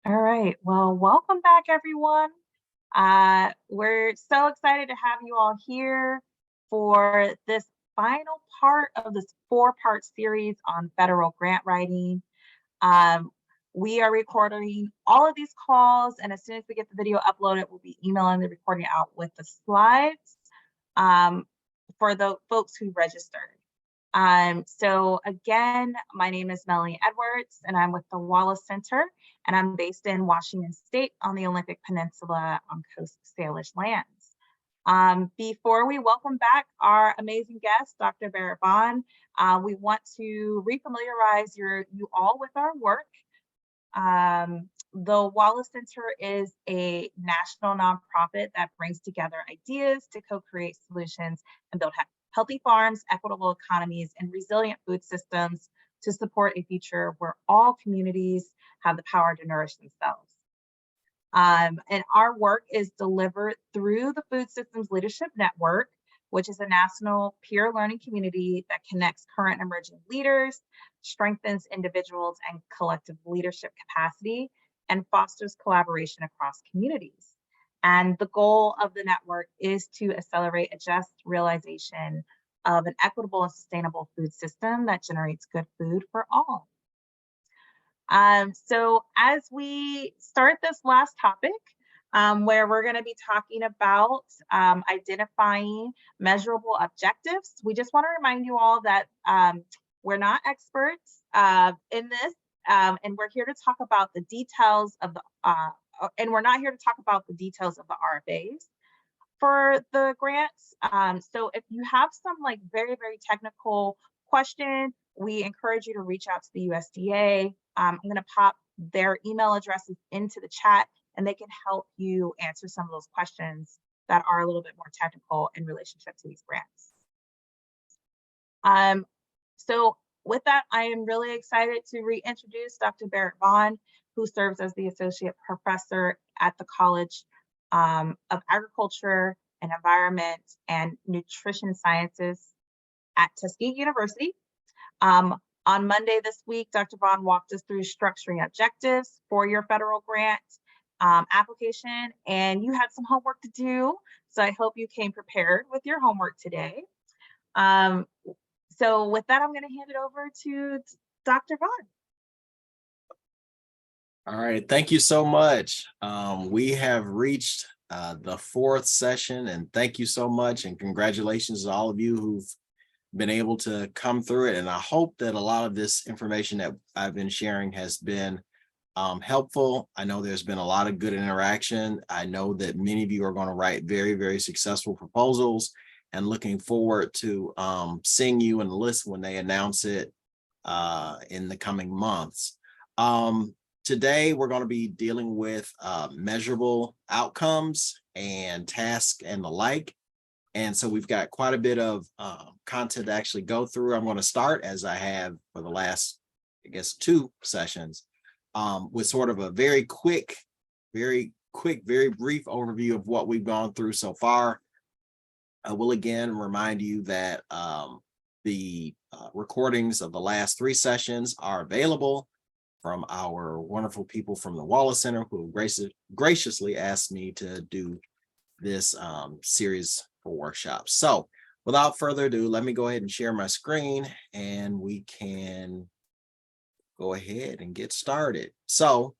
All right. Well, welcome back, everyone. We're so excited to have you all here for this final part of this four-part series on federal grant writing. Um, we are recording all of these calls, and as soon as we get the video uploaded, we'll be emailing the recording out with the slides um, for the folks who registered. So again, my name is Melanie Edwards, and I'm with the Wallace Center, and I'm based in Washington State on the Olympic Peninsula on Coast Salish lands. Before we welcome back our amazing guest, Dr. Barrett Bond, we want to refamiliarize you all with our work. The Wallace Center is a national nonprofit that brings together ideas to co-create solutions and build healthy farms, equitable economies, and resilient food systems to support a future where all communities have the power to nourish themselves. And our work is delivered through the Food Systems Leadership Network, which is a national peer learning community that connects current and emerging leaders, strengthens individuals and collective leadership capacity, and fosters collaboration across communities. And the goal of the network is to accelerate a just realization of an equitable and sustainable food system that generates good food for all. So as we start this last topic, where we're going to be talking about identifying measurable objectives, we just want to remind you all that we're not experts in this, and we're here to talk about the details of the, and we're not here to talk about the details of the RFAs for the grants. So if you have some like very, very technical question, we encourage you to reach out to the USDA. I'm going to pop their email addresses into the chat, and they can help you answer some of those questions that are a little bit more technical in relationship to these grants. So with that, I am really excited to reintroduce Dr. Barrett Vaughn, who serves as the Associate Professor at the College of Agriculture and Environment and Nutrition Sciences at Tuskegee University. On Monday this week, Dr. Vaughn walked us through structuring objectives for your federal grant application, and you had some homework to do. So I hope you came prepared with your homework today. So with that, I'm going to hand it over to Dr. Vaughn. All right, thank you so much. We have reached the fourth session, and thank you so much, and congratulations to all of you who've been able to come through it. And I hope that a lot of this information that I've been sharing has been helpful. I know there's been a lot of good interaction. I know that many of you are going to write very, very successful proposals, and looking forward to seeing you in the list when they announce it in the coming months. Today, we're going to be dealing with measurable outcomes and tasks and the like. And so we've got quite a bit of content to actually go through. I'm going to start, as I have for the last, I guess, two sessions, with sort of a very quick, very brief overview of what we've gone through so far. I will again remind you that the recordings of the last three sessions are available from our wonderful people from the Wallace Center, who graciously asked me to do this series for workshops. So without further ado, let me go ahead and share my screen, and we can go ahead and get started. So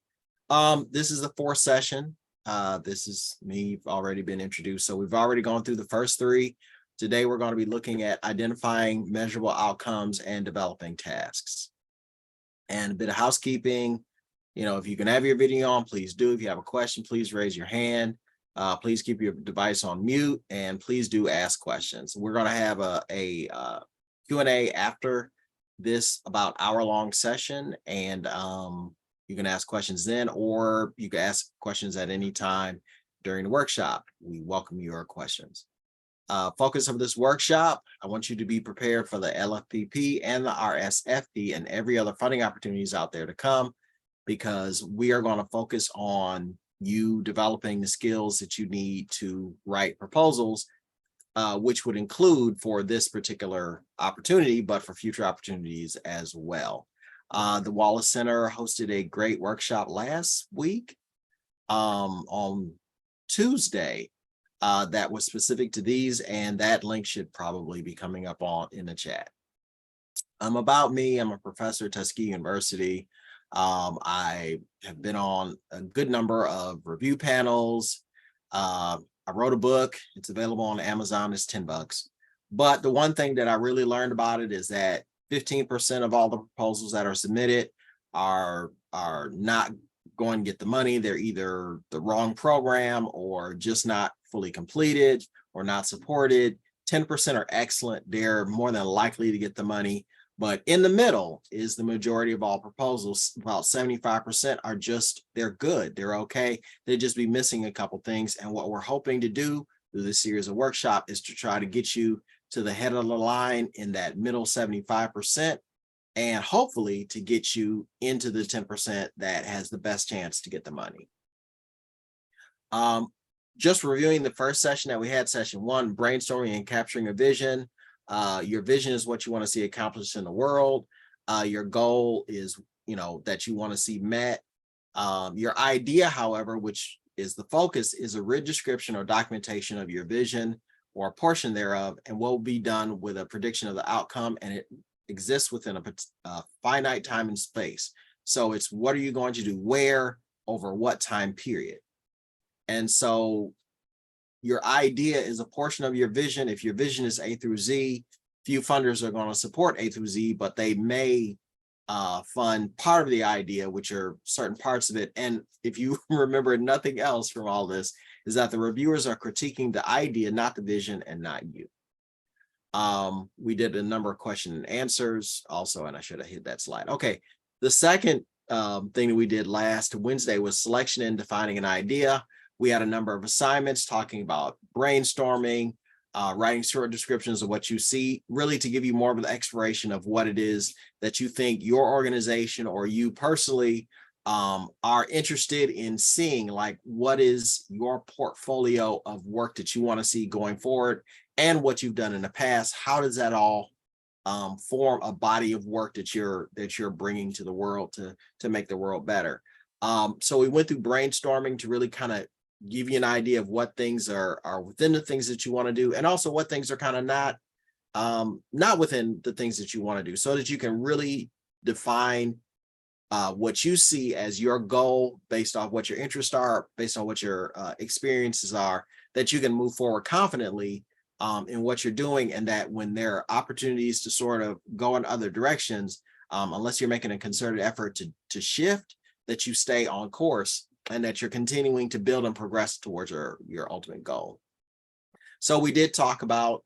this is the fourth session. This is me. You've already been introduced. So we've already gone through the first three. Today, we're going to be looking at identifying measurable outcomes and developing tasks. And a bit of housekeeping. You know, if you can have your video on, please do. If you have a question, please raise your hand. Please keep your device on mute, and please do ask questions. We're going to have a Q&A after this about hour-long session, and you can ask questions then, or you can ask questions at any time during the workshop. We welcome your questions. Focus of this workshop, I want you to be prepared for the LFPP and the RSFP and every other funding opportunities out there to come, because we are going to focus on you developing the skills that you need to write proposals, which would include for this particular opportunity, but for future opportunities as well. The Wallace Center hosted a great workshop last week on Tuesday that was specific to these, and that link should probably be coming up in the chat. About me, I'm a professor at Tuskegee University. I have been on a good number of review panels. I wrote a book. It's available on Amazon. It's $10. But the one thing that I really learned about it is that 15% of all the proposals that are submitted are not going to get the money. They're either the wrong program or just not fully completed or not supported. 10% are excellent. They're more than likely to get the money. But in the middle is the majority of all proposals. About 75% are they're good, they're okay. They just be missing a couple things. And what we're hoping to do through this series of workshop is to try to get you to the head of the line in that middle 75%, and hopefully to get you into the 10% that has the best chance to get the money. Just reviewing the first session that we had, session 1, brainstorming and capturing a vision. Your vision is what you want to see accomplished in the world. Your goal is, that you want to see met. Your idea, however, which is the focus, is a written description or documentation of your vision or a portion thereof, and will be done with a prediction of the outcome, and it exists within a finite time and space. So it's what are you going to do, where, over what time period. And so your idea is a portion of your vision. If your vision is A through Z, few funders are going to support A through Z, but they may fund part of the idea, which are certain parts of it. And if you remember nothing else from all this, is that the reviewers are critiquing the idea, not the vision, and not you. We did a number of question and answers also, and I should have hit that slide. Okay, the second thing that we did last Wednesday was selection and defining an idea. We had a number of assignments talking about brainstorming, writing short descriptions of what you see, really to give you more of an exploration of what it is that you think your organization or you personally are interested in seeing, like what is your portfolio of work that you want to see going forward and what you've done in the past. How does that all form a body of work that you're bringing to the world to make the world better? So we went through brainstorming to really kind of give you an idea of what things are within the things that you want to do, and also what things are kind of not within the things that you want to do, so that you can really define what you see as your goal based off what your interests are, based on what your experiences are, that you can move forward confidently in what you're doing, and that when there are opportunities to sort of go in other directions, unless you're making a concerted effort to shift, that you stay on course and that you're continuing to build and progress towards your ultimate goal. So we did talk about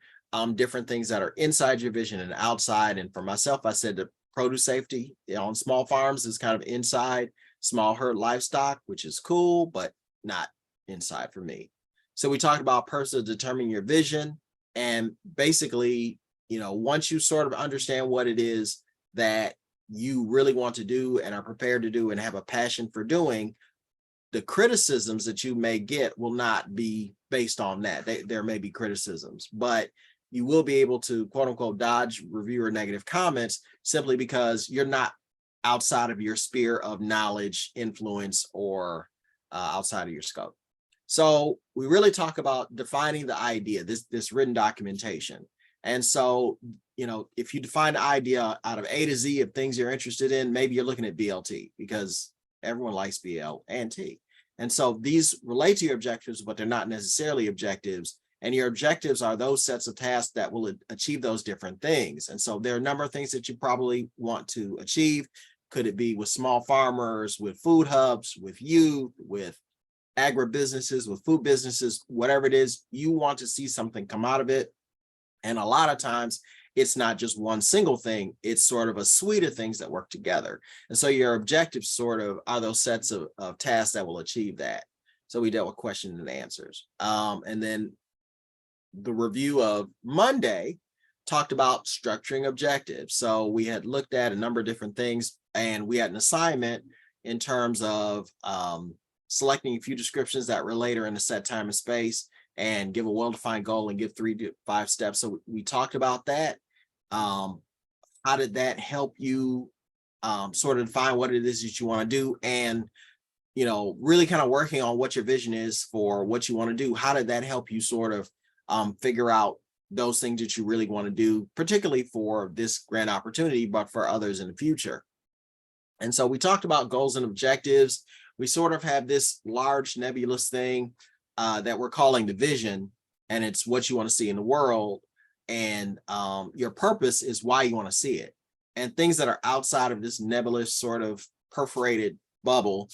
different things that are inside your vision and outside. And for myself, I said that produce safety on small farms is kind of inside, small herd livestock, which is cool, but not inside for me. So we talked about personally determining your vision, and basically, once you sort of understand what it is that you really want to do and are prepared to do and have a passion for doing, the criticisms that you may get will not be based on that. There may be criticisms, but you will be able to, quote unquote, dodge reviewer negative comments simply because you're not outside of your sphere of knowledge, influence, or outside of your scope. So we really talk about defining the idea, this written documentation. And so, if you define the idea out of A to Z of things you're interested in, maybe you're looking at BLT because everyone likes BL and T. And so these relate to your objectives, but they're not necessarily objectives. And your objectives are those sets of tasks that will achieve those different things. And so there are a number of things that you probably want to achieve. Could it be with small farmers, with food hubs, with youth, with agribusinesses, with food businesses, whatever it is, you want to see something come out of it. And a lot of times it's not just one single thing, it's sort of a suite of things that work together. And so your objectives sort of are those sets of tasks that will achieve that. So we dealt with questions and answers. And then the review of Monday talked about structuring objectives. So we had looked at a number of different things, and we had an assignment in terms of selecting a few descriptions that relate in a set time and space, and give a well-defined goal and give 3 to 5 steps. So we talked about that. How did that help you sort of define what it is that you want to do, and really kind of working on what your vision is for what you want to do. How did that help you sort of figure out those things that you really want to do, particularly for this grant opportunity, but for others in the future? And so we talked about goals and objectives. We sort of have this large nebulous thing that we're calling the vision, and it's what you want to see in the world. And your purpose is why you want to see it. And things that are outside of this nebulous sort of perforated bubble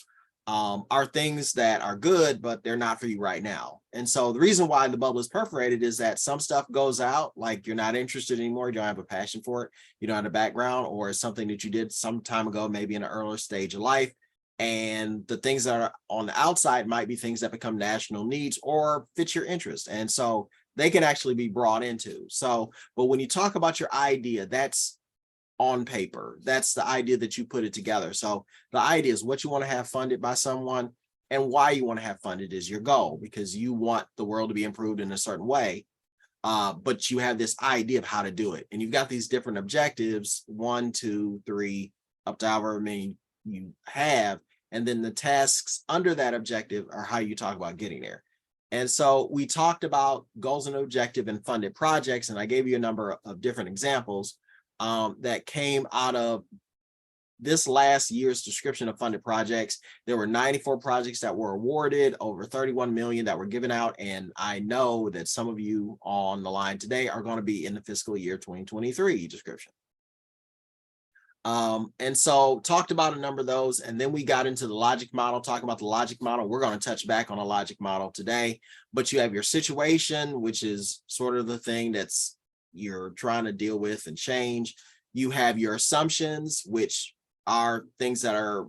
are things that are good, but they're not for you right now. And so the reason why the bubble is perforated is that some stuff goes out, like you're not interested anymore, you don't have a passion for it, you don't have a background, or it's something that you did some time ago, maybe in an earlier stage of life. And the things that are on the outside might be things that become national needs or fit your interest. And so they can actually be brought into. So, but when you talk about your idea, that's on paper. That's the idea that you put it together. So the idea is what you want to have funded by someone, and why you want to have funded is your goal, because you want the world to be improved in a certain way. But you have this idea of how to do it. And you've got these different objectives, 1, 2, 3, up to however many you have. And then the tasks under that objective are how you talk about getting there. And so we talked about goals and objective and funded projects. And I gave you a number of different examples that came out of this last year's description of funded projects. There were 94 projects that were awarded, over 31 million that were given out. And I know that some of you on the line today are going to be in the fiscal year 2023 description. And so talked about a number of those, and then we got into the logic model, talking about the logic model. We're going to touch back on a logic model today, but you have your situation, which is sort of the thing that's you're trying to deal with and change. You have your assumptions, which are things that are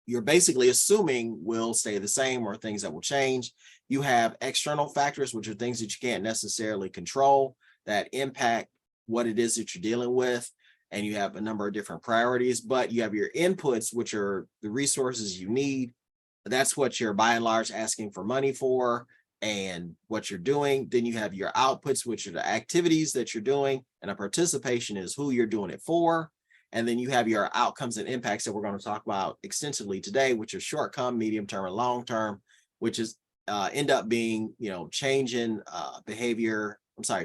you're basically assuming will stay the same or things that will change. You have external factors, which are things that you can't necessarily control that impact what it is that you're dealing with. And you have a number of different priorities, but you have your inputs, which are the resources you need. That's what you're by and large asking for money for and what you're doing. Then you have your outputs, which are the activities that you're doing, and a participation is who you're doing it for. And then you have your outcomes and impacts that we're going to talk about extensively today, which are short term, medium term, and long term, which is end up being, changing behavior.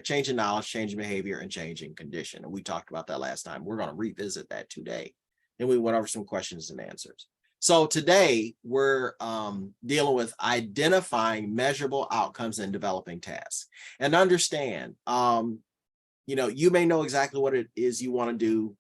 Changing knowledge, changing behavior, and changing condition. And we talked about that last time. We're going to revisit that today. Then we went over some questions and answers. So today we're dealing with identifying measurable outcomes and developing tasks. And understand, you may know exactly what it is you want to do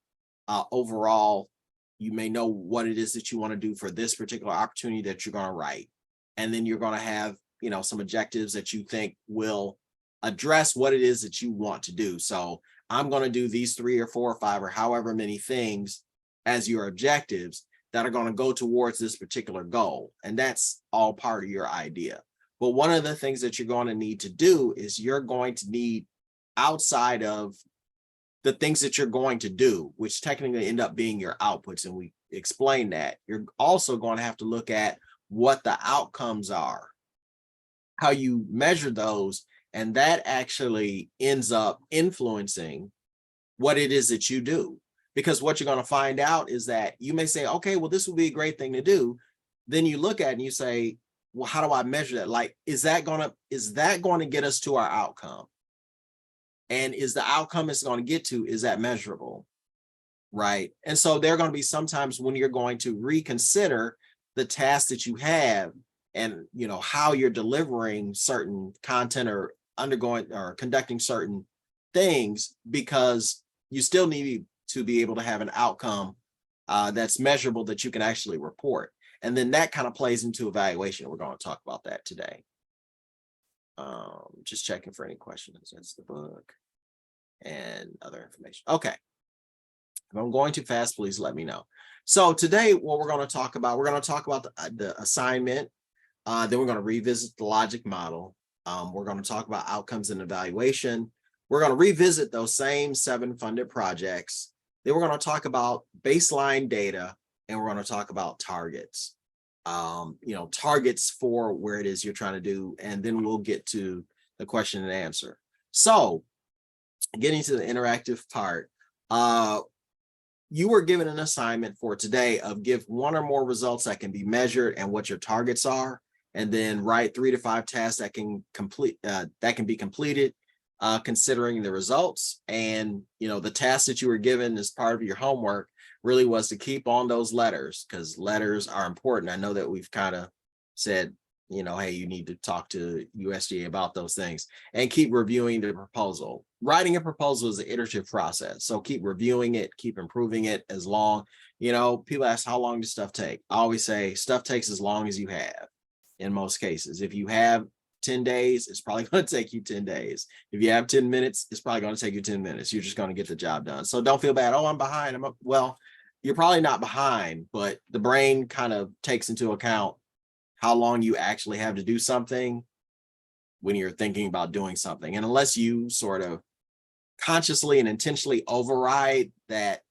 overall. You may know what it is that you want to do for this particular opportunity that you're going to write. And then you're going to have, some objectives that you think will address what it is that you want to do. So I'm going to do these 3 or 4 or 5 or however many things as your objectives that are going to go towards this particular goal. And that's all part of your idea. But one of the things that you're going to need to do is you're going to need, outside of the things that you're going to do, which technically end up being your outputs, and we explain that, you're also going to have to look at what the outcomes are, how you measure those. And that actually ends up influencing what it is that you do. Because what you're going to find out is that you may say, okay, well, this would be a great thing to do. Then you look at it and you say, well, how do I measure that? Like, is that going to get us to our outcome? And is the outcome it's going to get to, is that measurable? Right. And so there are going to be sometimes when you're going to reconsider the tasks that you have and, how you're delivering certain content or undergoing or conducting certain things, because you still need to be able to have an outcome that's measurable that you can actually report. And then that kind of plays into evaluation. We're going to talk about that today. Just checking for any questions. That's the book and other information. Okay. If I'm going too fast, please let me know. So today, what we're going to talk about the assignment. Then we're going to revisit the logic model. We're going to talk about outcomes and evaluation. We're going to revisit those same 7 funded projects. Then we're going to talk about baseline data, and we're going to talk about targets. Targets for where it is you're trying to do, and then we'll get to the question and answer. So, getting to the interactive part, you were given an assignment for today of give 1 or more results that can be measured and what your targets are, and then write 3 to 5 tasks that can be completed considering the results. And the task that you were given as part of your homework really was to keep on those letters, because letters are important. I know that we've kind of said, hey, you need to talk to USDA about those things, and keep reviewing the proposal. Writing a proposal is an iterative process. So keep reviewing it, keep improving it as long, people ask, how long does stuff take? I always say stuff takes as long as you have in most cases. If you have 10 days, it's probably going to take you 10 days. If you have 10 minutes, it's probably going to take you 10 minutes. You're just going to get the job done. So don't feel bad. Oh, I'm behind. Well, you're probably not behind, but the brain kind of takes into account how long you actually have to do something when you're thinking about doing something. And unless you sort of consciously and intentionally override that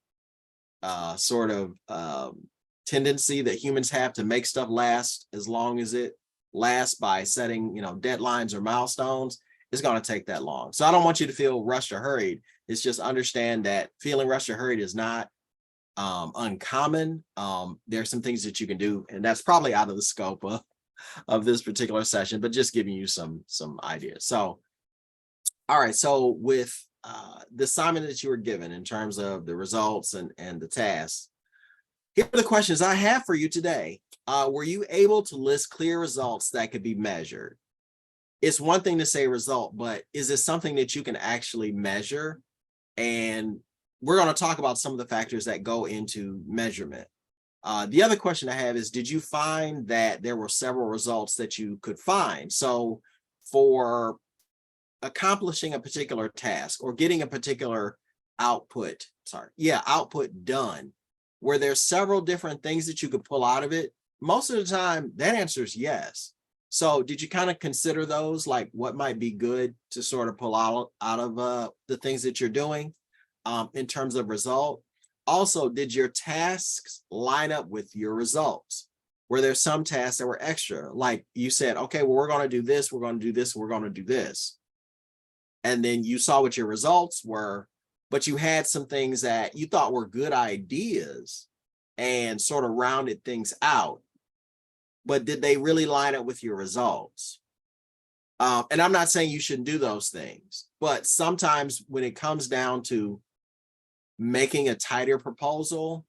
tendency that humans have to make stuff last as long as it lasts by setting, deadlines or milestones, it's going to take that long. So I don't want you to feel rushed or hurried. It's just understand that feeling rushed or hurried is not uncommon. There's some things that you can do, and that's probably out of the scope of this particular session, but just giving you some ideas. So, all right. So with the assignment that you were given in terms of the results and the tasks, here are the questions I have for you today. Were you able to list clear results that could be measured? It's one thing to say result, but is it something that you can actually measure? And we're going to talk about some of the factors that go into measurement. The other question I have is, did you find that there were several results that you could find? So for accomplishing a particular task or getting a particular output done, where there's several different things that you could pull out of it, most of the time that answer is yes. So did you kind of consider those, like what might be good to sort of pull out of the things that you're doing in terms of result? Also, did your tasks line up with your results? Were there some tasks that were extra? Like you said, okay, well, we're going to do this, we're going to do this, we're going to do this. And then you saw what your results were, but you had some things that you thought were good ideas and sort of rounded things out. But did they really line up with your results? And I'm not saying you shouldn't do those things, but sometimes when it comes down to making a tighter proposal,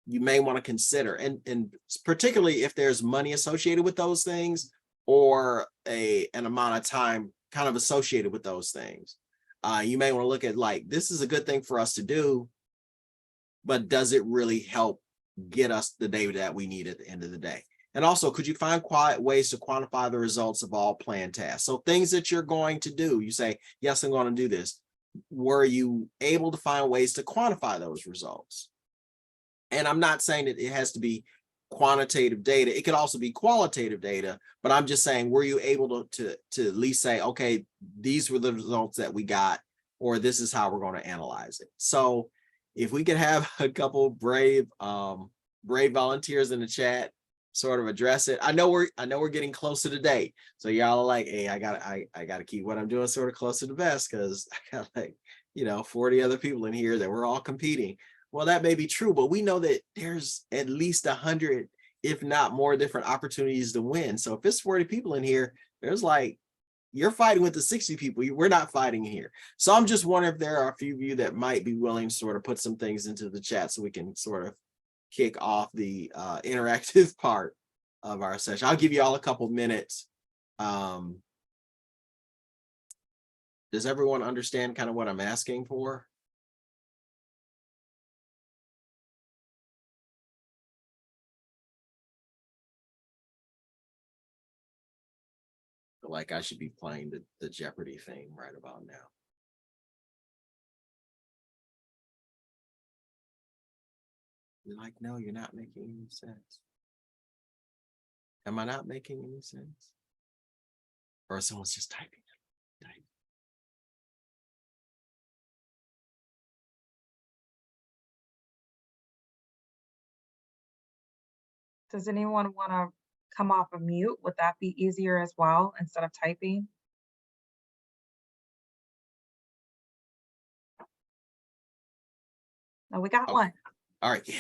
you may want to consider, and particularly if there's money associated with those things or an amount of time kind of associated with those things, you may want to look at, like, this is a good thing for us to do, but does it really help get us the data that we need at the end of the day? And also, could you find ways to quantify the results of all planned tasks? So things that you're going to do, you say, yes, I'm going to do this. Were you able to find ways to quantify those results? And I'm not saying that it has to be quantitative data. It could also be qualitative data, but I'm just saying, were you able to at least say, okay, these were the results that we got, or this is how we're going to analyze it? So if we could have a couple brave volunteers in the chat sort of address it. I know we're getting close to the date, so y'all are like, hey, I gotta keep what I'm doing sort of close to the vest, because I got like 40 other people in here that we're all competing. Well, that may be true, but we know that there's at least 100, if not more, different opportunities to win. So if it's 40 people in here, there's like, you're fighting with the 60 people. We're not fighting here. So I'm just wondering if there are a few of you that might be willing to sort of put some things into the chat so we can sort of kick off the interactive part of our session. I'll give you all a couple minutes. Does everyone understand kind of what I'm asking for? Like I should be playing the Jeopardy theme right about now. You're like, no, you're not making any sense. Am I not making any sense? Or someone's just typing. Does anyone want to come off of mute? Would that be easier as well instead of typing? No, we got one. All right. Yay.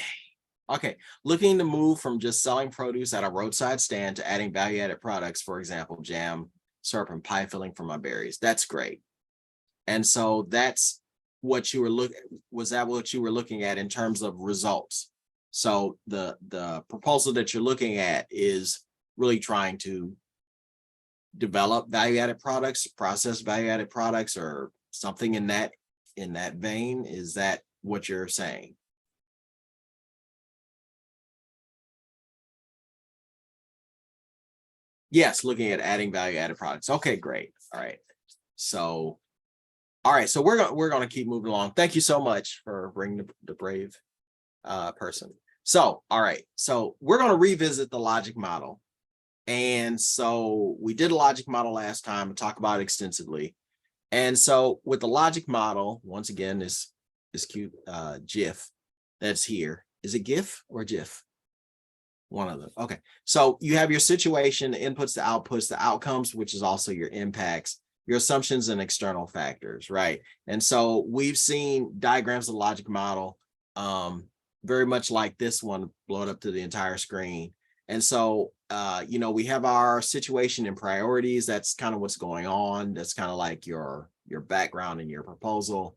Okay. Looking to move from just selling produce at a roadside stand to adding value-added products, for example, jam, syrup, and pie filling for my berries. That's great. And so that's what you were was that what you were looking at in terms of results? So the proposal that you're looking at is really trying to develop value-added products, process value-added products, or something in that vein. Is that what you're saying? Yes, looking at adding value-added products. Okay, great. All right. So, all right. So we're gonna keep moving along. Thank you so much for bringing the brave person. So, all right. So we're gonna revisit the logic model. And so we did a logic model last time and talk about it extensively. And so with the logic model, once again, this cute GIF that's here. Is it GIF or GIF? One of them. Okay. So you have your situation, the inputs, the outputs, the outcomes, which is also your impacts, your assumptions and external factors, right? And so we've seen diagrams of the logic model, very much like this one, blow it up to the entire screen. And so, we have our situation and priorities. That's kind of what's going on. That's kind of like your background and your proposal.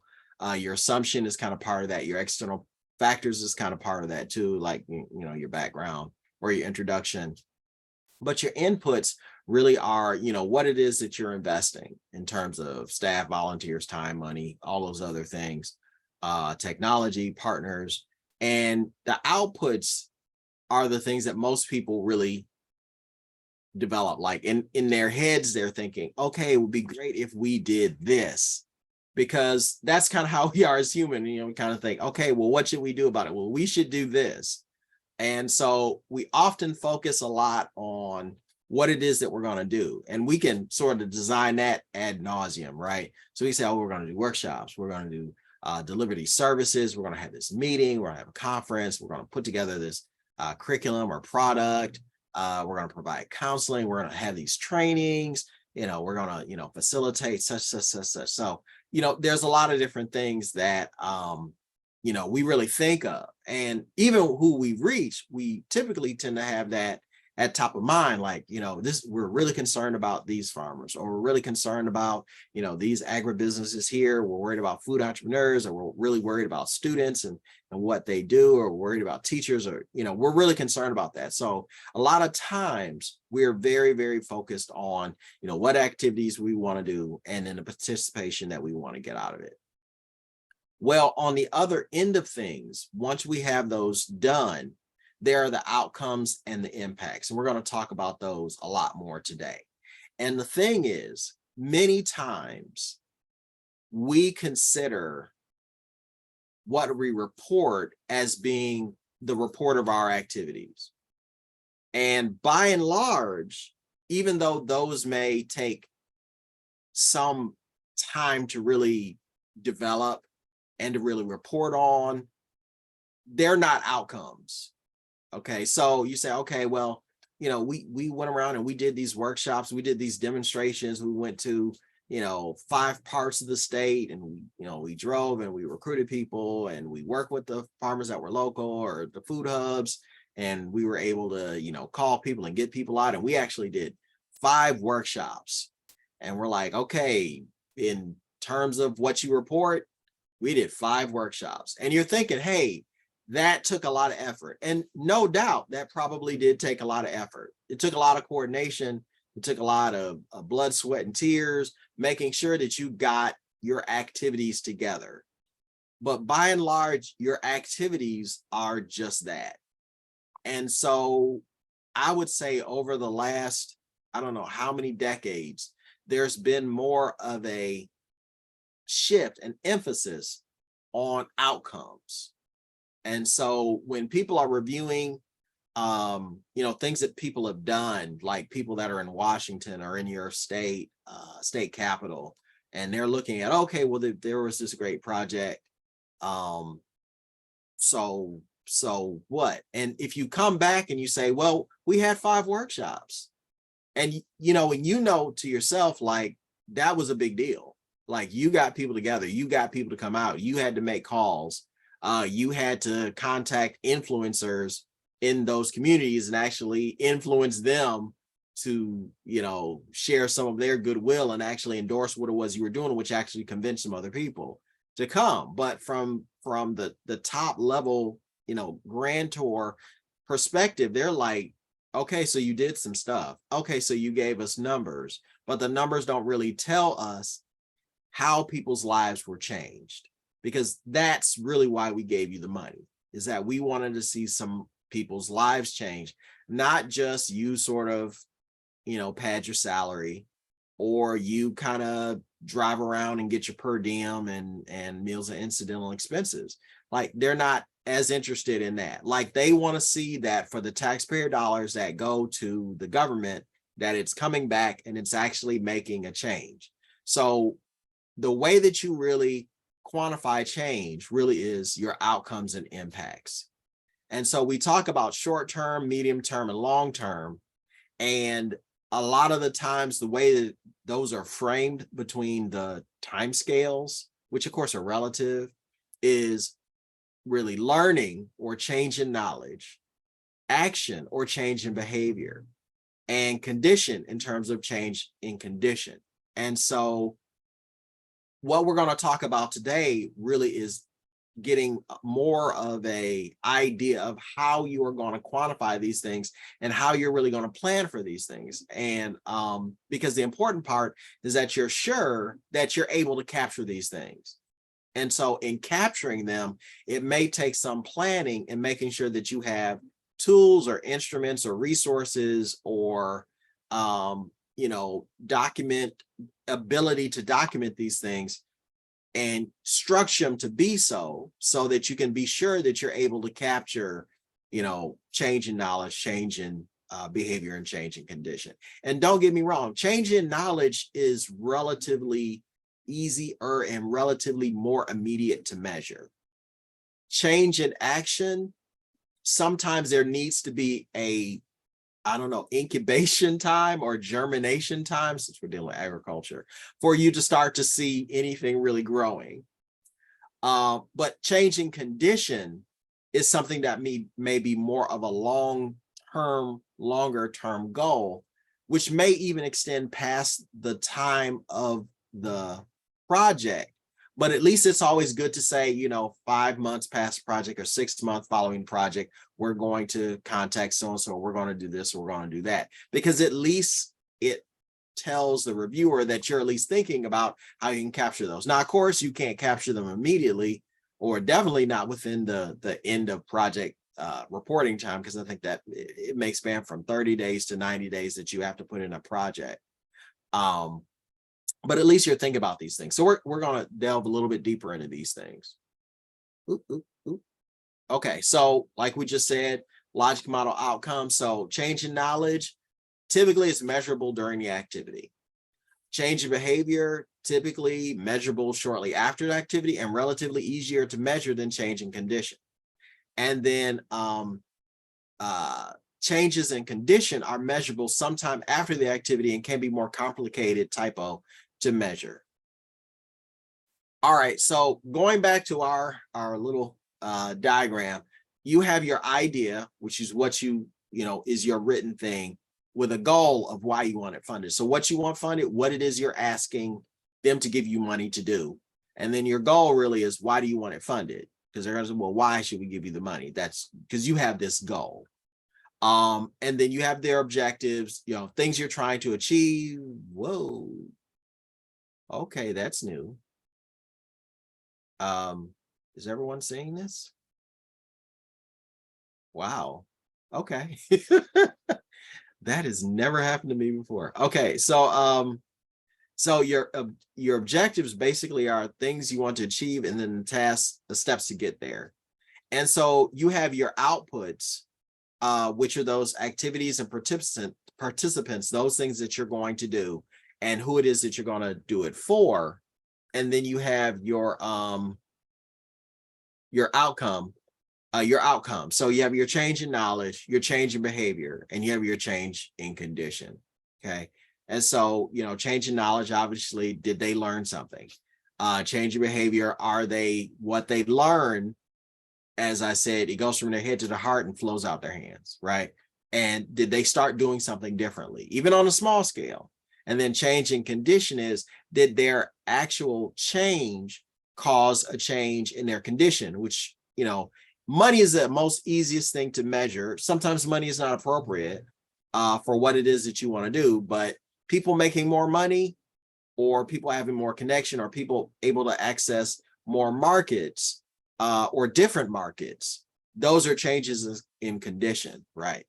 Your assumption is kind of part of that. Your external factors is kind of part of that too, like, your background or your introduction. But your inputs really are, what it is that you're investing in terms of staff, volunteers, time, money, all those other things, technology, partners, and the outputs are the things that most people really develop. Like in their heads, they're thinking, okay, it would be great if we did this, because that's kind of how we are as human. We kind of think, okay, well, what should we do about it? Well, we should do this. And so we often focus a lot on what it is that we're going to do. And we can sort of design that ad nauseum, right? So we say, oh, we're going to do workshops. We're going to do deliver these services. We're going to have this meeting. We're going to have a conference. We're going to put together this curriculum or product. We're going to provide counseling. We're going to have these trainings. We're going to, facilitate such. So, there's a lot of different things that, we really think of. And even who we reach, we typically tend to have that at top of mind. Like, we're really concerned about these farmers, or we're really concerned about, these agribusinesses here. We're worried about food entrepreneurs, or we're really worried about students and what they do, or worried about teachers, or, we're really concerned about that. So a lot of times we're very, very focused on, what activities we want to do and then the participation that we want to get out of it. Well, on the other end of things, once we have those done, there are the outcomes and the impacts. And we're going to talk about those a lot more today. And the thing is, many times we consider what we report as being the report of our activities. And by and large, even though those may take some time to really develop and to really report on, they're not outcomes. Okay, so you say, okay, well, we went around and we did these workshops, we did these demonstrations, we went to, 5 parts of the state, and we drove and we recruited people, and we worked with the farmers that were local or the food hubs, and we were able to, call people and get people out, and we actually did 5 workshops. And we're like, okay, in terms of what you report, we did 5 workshops. And you're thinking, hey, that took a lot of effort. And no doubt that probably did take a lot of effort. It took a lot of coordination. It took a lot of blood, sweat, and tears, making sure that you got your activities together. But by and large, your activities are just that. And so I would say over the last, I don't know how many decades, there's been more of a shift and emphasis on outcomes. And so when people are reviewing, things that people have done, like people that are in Washington or in your state capital, and they're looking at, okay, well, there was this great project. So what? And if you come back and you say, well, we had 5 workshops, and to yourself, like, that was a big deal. Like, you got people together, you got people to come out, you had to make calls. You had to contact influencers in those communities and actually influence them to, share some of their goodwill and actually endorse what it was you were doing, which actually convinced some other people to come. But from the top level, grantor perspective, they're like, okay, so you did some stuff. Okay, so you gave us numbers, but the numbers don't really tell us how people's lives were changed, because that's really why we gave you the money, is that we wanted to see some people's lives change, not just you sort of, pad your salary, or you kind of drive around and get your per diem and meals and incidental expenses. Like, they're not as interested in that. Like, they want to see that for the taxpayer dollars that go to the government, that it's coming back and it's actually making a change. So the way that you really quantify change really is your outcomes and impacts. And so we talk about short-term, medium-term, and long-term. And a lot of the times, the way that those are framed between the timescales, which of course are relative, is really learning or change in knowledge, action or change in behavior, and condition in terms of change in condition. And so what we're going to talk about today really is getting more of a idea of how you are going to quantify these things and how you're really going to plan for these things. And because the important part is that you're sure that you're able to capture these things. And so in capturing them, it may take some planning and making sure that you have tools or instruments or resources or, ability to document these things and structure them to be so that you can be sure that you're able to capture, change in knowledge, change in behavior, and change in condition. And don't get me wrong, change in knowledge is relatively easier and relatively more immediate to measure. Change in action, sometimes there needs to be a, incubation time or germination time, since we're dealing with agriculture, for you to start to see anything really growing. But changing condition is something that may be more of a longer term goal, which may even extend past the time of the project. But at least it's always good to say, 5 months past project or 6 months following project, we're going to contact so-and-so, we're going to do this, or we're going to do that. Because at least it tells the reviewer that you're at least thinking about how you can capture those. Now, of course, you can't capture them immediately, or definitely not within the end of project reporting time, because I think that it may span from 30 days to 90 days that you have to put in a project. But at least you're thinking about these things. So we're going to delve a little bit deeper into these things. Okay, so like we just said, logic model outcome. So change in knowledge, typically it's measurable during the activity. Change in behavior, typically measurable shortly after the activity and relatively easier to measure than change in condition. And then changes in condition are measurable sometime after the activity and can be more complicated to measure. All right, so going back to our little diagram, you have your idea, which is what is your written thing, with a goal of why you want it funded. So what you want funded, what it is you're asking them to give you money to do. And then your goal really is, why do you want it funded? Because they're going to say, well, why should we give you the money? That's because you have this goal. And then you have their objectives, things you're trying to achieve. Whoa. Okay, that's new. Is everyone seeing this? Wow. Okay. That has never happened to me before. Okay, so your objectives basically are things you want to achieve, and then the steps to get there. And so you have your outputs, which are those activities and participants, those things that you're going to do, and who it is that you're going to do it for. And then you have your outcome. So you have your change in knowledge, your change in behavior, and you have your change in condition. Okay. And so, change in knowledge, obviously, did they learn something? Change in behavior, are they, what they learned, as I said, it goes from their head to the heart and flows out their hands, right? And did they start doing something differently, even on a small scale? And then change in condition is, did their actual change cause a change in their condition, which, money is the most easiest thing to measure. Sometimes money is not appropriate for what it is that you want to do, but people making more money, or people having more connection, or people able to access more markets or different markets, those are changes in condition, right?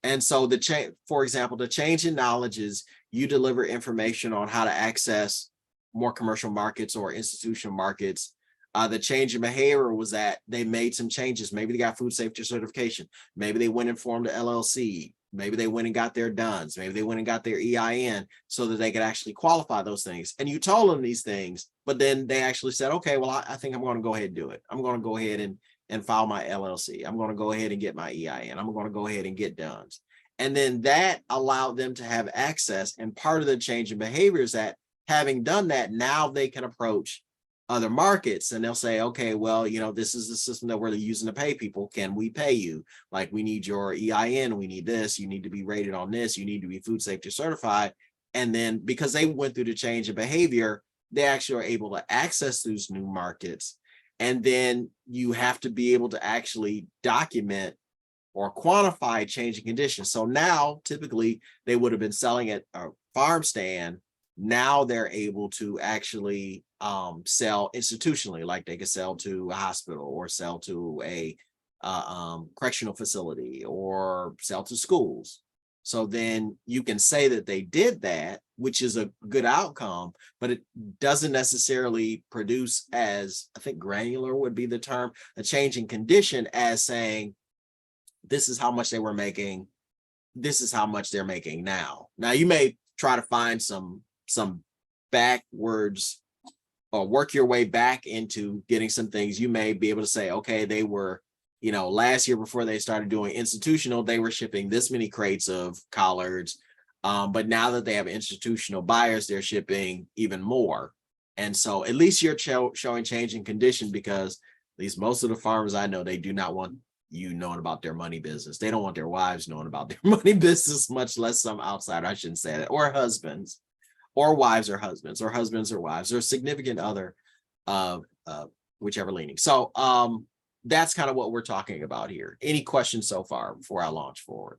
And so the change, for example, the change in knowledge is you deliver information on how to access more commercial markets or institutional markets. The change in behavior was that they made some changes. Maybe they got food safety certification. Maybe they went and formed an LLC. Maybe they went and got their DUNS. Maybe they went and got their EIN so that they could actually qualify those things. And you told them these things, but then they actually said, okay, well, I think I'm going to go ahead and do it. I'm going to go ahead and file my LLC. I'm going to go ahead and get my EIN. I'm going to go ahead and get DUNS. And then that allowed them to have access. And part of the change in behavior is that having done that, now they can approach other markets and they'll say, okay, well, this is the system that we're using to pay people. Can we pay you? Like, we need your EIN. We need this. You need to be rated on this. You need to be food safety certified. And then because they went through the change in behavior, they actually are able to access those new markets. And then you have to be able to actually document or quantify changing conditions. So now, typically, they would have been selling at a farm stand. Now they're able to actually sell institutionally, like they could sell to a hospital or sell to a correctional facility or sell to schools. So then you can say that they did that, which is a good outcome, but it doesn't necessarily produce, as I think granular would be the term, a change in condition, as saying, this is how much they were making, this is how much they're making now. Now you may try to find some backwards or work your way back into getting some things. You may be able to say, okay, they were, last year before they started doing institutional, they were shipping this many crates of collards. But now that they have institutional buyers, they're shipping even more. And so at least you're showing change in condition, because at least most of the farmers I know, they do not want you knowing about their money business. They don't want their wives knowing about their money business, much less some outsider. I shouldn't say that. Or husbands, or wives or husbands, or husbands or wives, or significant other, whichever leaning. So that's kind of what we're talking about here. Any questions so far before I launch forward?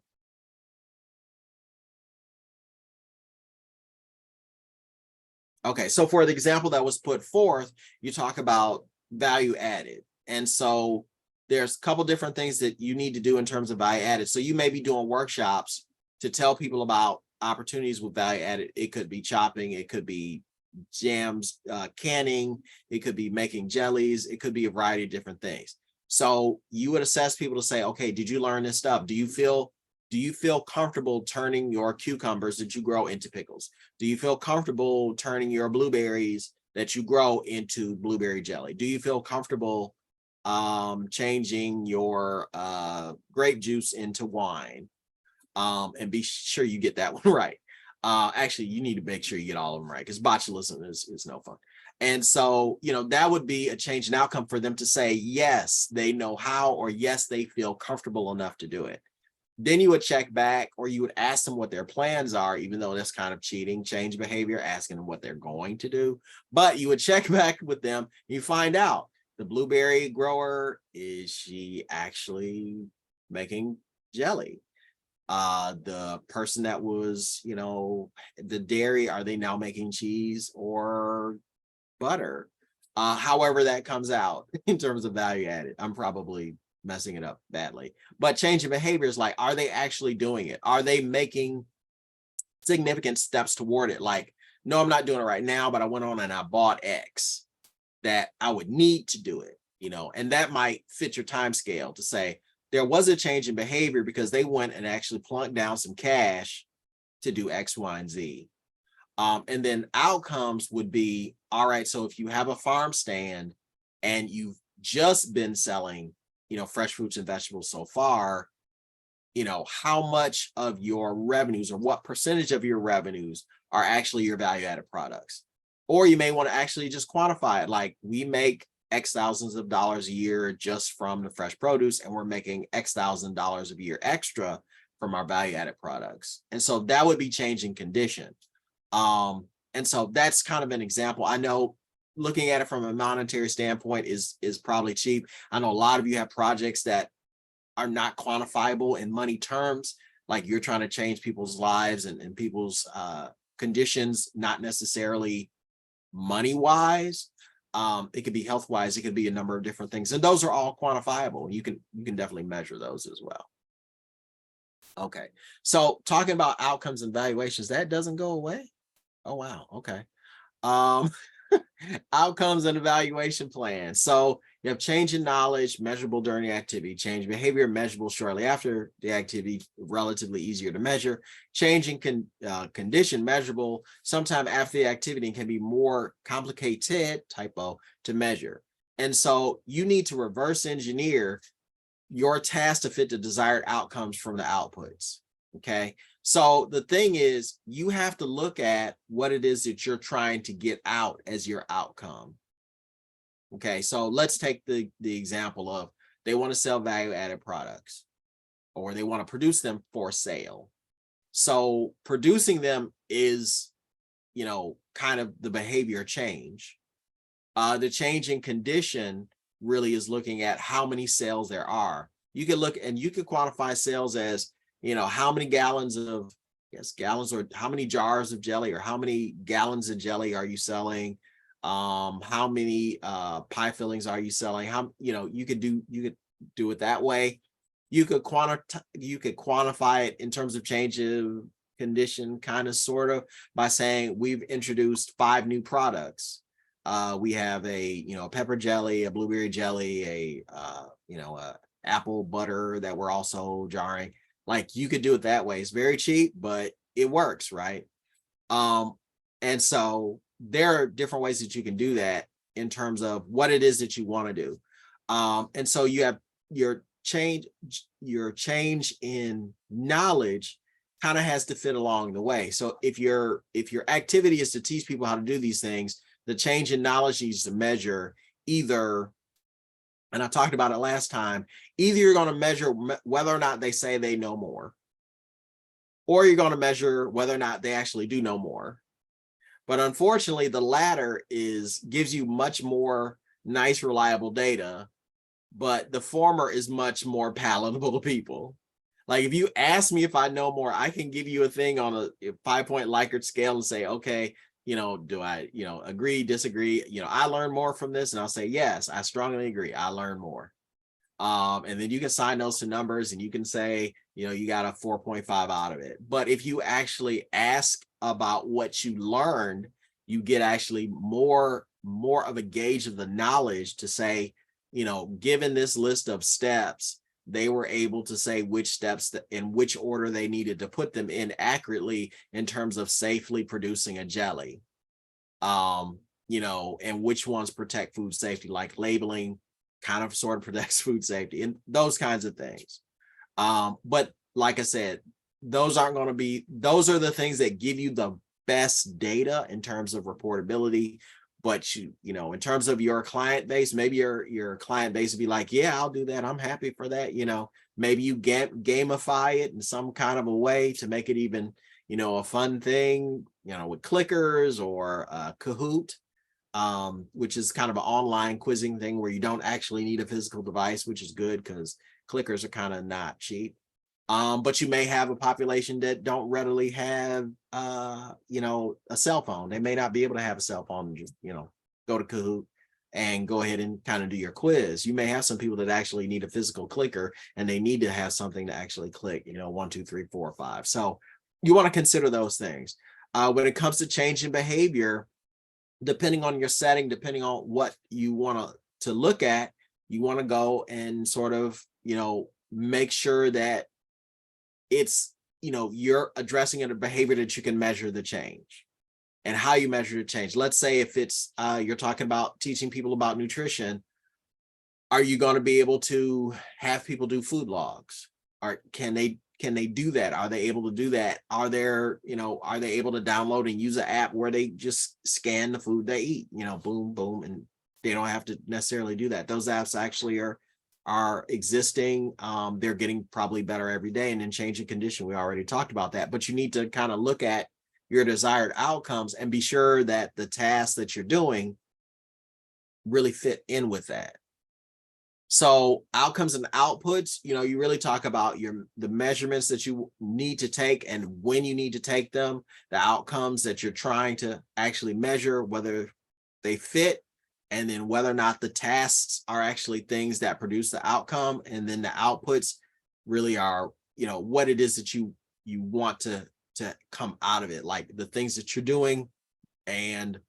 Okay, so for the example that was put forth, you talk about value added. And so there's a couple different things that you need to do in terms of value added. So you may be doing workshops to tell people about opportunities with value added. It could be chopping, it could be jams, canning, it could be making jellies, it could be a variety of different things. So you would assess people to say, okay, did you learn this stuff? Do you feel comfortable turning your cucumbers that you grow into pickles? Do you feel comfortable turning your blueberries that you grow into blueberry jelly? Do you feel comfortable changing your grape juice into wine? And be sure you get that one right. Actually, you need to make sure you get all of them right, because botulism is no fun. And so, that would be a change in outcome for them to say, yes, they know how, or yes, they feel comfortable enough to do it. Then you would check back, or you would ask them what their plans are, even though that's kind of cheating, change behavior, asking them what they're going to do. But you would check back with them, you find out, the blueberry grower, is she actually making jelly? The person that was, the dairy, are they now making cheese or butter? However that comes out in terms of value added. I'm probably messing it up badly, but change in behavior is like, are they actually doing it? Are they making significant steps toward it? Like, no, I'm not doing it right now, but I went on and I bought X that I would need to do it, and that might fit your time scale to say there was a change in behavior because they went and actually plunked down some cash to do X, Y, and Z. And then outcomes would be, all right, so if you have a farm stand and you've just been selling, fresh fruits and vegetables so far, how much of your revenues, or what percentage of your revenues, are actually your value added products? Or you may want to actually just quantify it. Like, we make X thousands of dollars a year just from the fresh produce, and we're making X thousand dollars a year extra from our value added products. And so that would be changing condition. And so that's kind of an example. I know looking at it from a monetary standpoint is probably cheap. I know a lot of you have projects that are not quantifiable in money terms, like you're trying to change people's lives and people's conditions, not necessarily money wise. It could be health wise, it could be a number of different things, and those are all quantifiable. You can definitely measure those as well. Okay, so talking about outcomes and valuations, that doesn't go away. Oh wow, okay. Outcomes and evaluation plan. So you have change in knowledge, measurable during the activity, change behavior, measurable shortly after the activity, relatively easier to measure, change in condition, measurable sometime after the activity, and can be more complicated, typo, to measure. And so you need to reverse engineer your task to fit the desired outcomes from the outputs. Okay. So the thing is, you have to look at what it is that you're trying to get out as your outcome. Okay, so let's take the example of they want to sell value added products, or they want to produce them for sale. So producing them is, kind of the behavior change. The change in condition really is looking at how many sales there are. You can look and you can quantify sales as, how many gallons of, gallons, or how many jars of jelly, or how many gallons of jelly are you selling? How many pie fillings are you selling? How, you could do it that way. You could quantify it in terms of change of condition, kind of sort of, by saying we've introduced 5 new products. We have a pepper jelly, a blueberry jelly, a apple butter that we're also jarring. Like, you could do it that way. It's very cheap, but it works, right? And so there are different ways that you can do that in terms of what it is that you want to do. And so you have your change in knowledge kind of has to fit along the way. So if your activity is to teach people how to do these things, the change in knowledge needs to measure either, and I talked about it last time, either you're going to measure whether or not they say they know more, or you're going to measure whether or not they actually do know more. But unfortunately, the latter gives you much more nice, reliable data, but the former is much more palatable to people. Like, if you ask me if I know more, I can give you a thing on a 5-point Likert scale and say, okay, do I, agree, disagree? I learned more from this, and I'll say, yes, I strongly agree. I learned more. And then you can assign those to numbers, and you can say, you got a 4.5 out of it. But if you actually ask about what you learned, you get actually more of a gauge of the knowledge to say, given this list of steps, they were able to say which steps in which order they needed to put them in accurately in terms of safely producing a jelly. And which ones protect food safety, like labeling kind of sort of protects food safety and those kinds of things. But like I said, those are the things that give you the best data in terms of reportability. But in terms of your client base, maybe your client base would be like, yeah, I'll do that. I'm happy for that. Maybe you gamify it in some kind of a way to make it even, a fun thing, with clickers or Kahoot, which is kind of an online quizzing thing where you don't actually need a physical device, which is good because clickers are kind of not cheap. But you may have a population that don't readily have, a cell phone. They may not be able to have a cell phone and just, go to Kahoot and go ahead and kind of do your quiz. You may have some people that actually need a physical clicker, and they need to have something to actually click, 1, 2, 3, 4, 5. So you want to consider those things. When it comes to change in behavior, depending on your setting, depending on what you want to look at, you want to go and sort of, make sure that it's, you're addressing a behavior that you can measure the change and how you measure the change. Let's say if it's, you're talking about teaching people about nutrition, are you going to be able to have people do food logs? Or can they do that? Are they able to do that? Are they able to download and use an app where they just scan the food they eat, boom, boom, and They don't have to necessarily do that. Those apps actually are existing. They're getting probably better every day. And then changing condition, we already talked about that. But you need to kind of look at your desired outcomes and be sure that the tasks that you're doing really fit in with that. So outcomes and outputs, you really talk about the measurements that you need to take and when you need to take them, the outcomes that you're trying to actually measure, whether they fit, and then whether or not the tasks are actually things that produce the outcome. And then the outputs really are, what it is that you want to come out of it, like the things that you're doing, and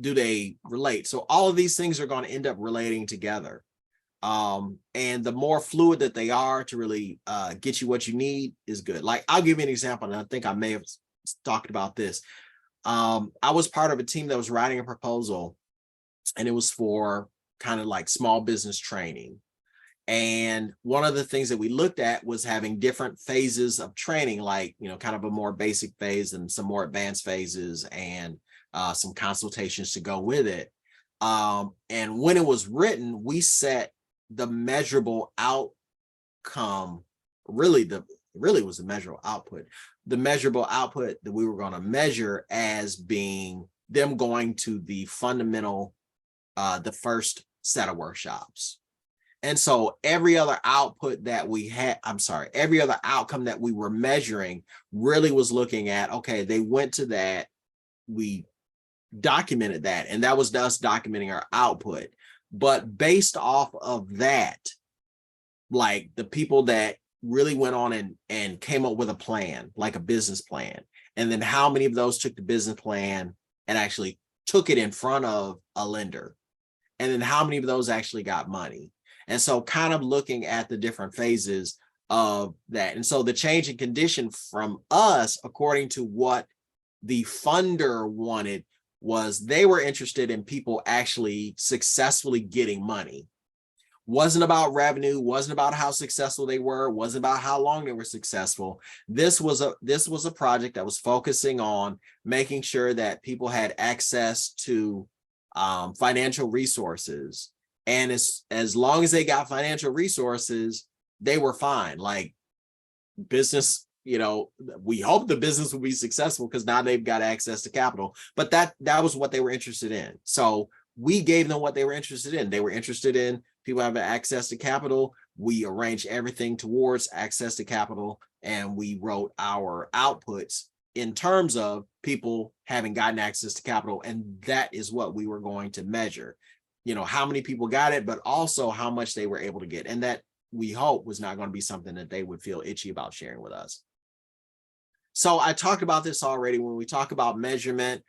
do they relate? So all of these things are going to end up relating together. And the more fluid that they are to really get you what you need is good. Like, I'll give you an example, and I think I may have talked about this. I was part of a team that was writing a proposal, and it was for kind of like small business training. And one of the things that we looked at was having different phases of training, like, kind of a more basic phase and some more advanced phases, and some consultations to go with it. And when it was written, we set the measurable outcome, really was the measurable output. The measurable output that we were going to measure as being them going to the fundamental, the first set of workshops. And so every other output that we had, every other outcome that we were measuring really was looking at, okay, they went to that, we documented that, and that was us documenting our output. But based off of that, like the people that really went on and came up with a plan, like a business plan, and then how many of those took the business plan and actually took it in front of a lender, and then how many of those actually got money. And so kind of looking at the different phases of that. And so the change in condition from us, according to what the funder wanted, was they were interested in people actually successfully getting money. Wasn't about revenue, wasn't about how successful they were, wasn't about how long they were successful. This was a project that was focusing on making sure that people had access to financial resources. And as long as they got financial resources, they were fine. Like, business, we hope the business will be successful because now they've got access to capital. But that was what they were interested in. So we gave them what they were interested in. They were interested in people having access to capital. We arranged everything towards access to capital, and we wrote our outputs in terms of people having gotten access to capital. And that is what we were going to measure. How many people got it, but also how much they were able to get. And that, we hope, was not going to be something that they would feel itchy about sharing with us. So I talked about this already. When we talk about measurement,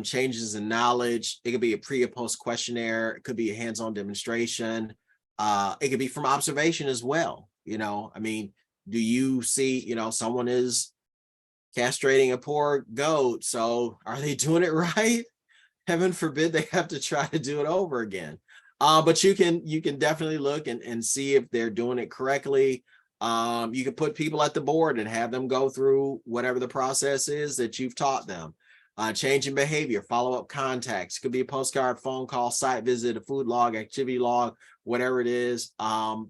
changes in knowledge, it could be a pre or post questionnaire. It could be a hands-on demonstration. It could be from observation as well. Do you see, someone is castrating a poor goat. So are they doing it right? Heaven forbid they have to try to do it over again. But you can definitely look and see if they're doing it correctly. You can put people at the board and have them go through whatever the process is that you've taught them. Change in behavior, follow-up contacts. It could be a postcard, phone call, site visit, a food log, activity log, whatever it is. Some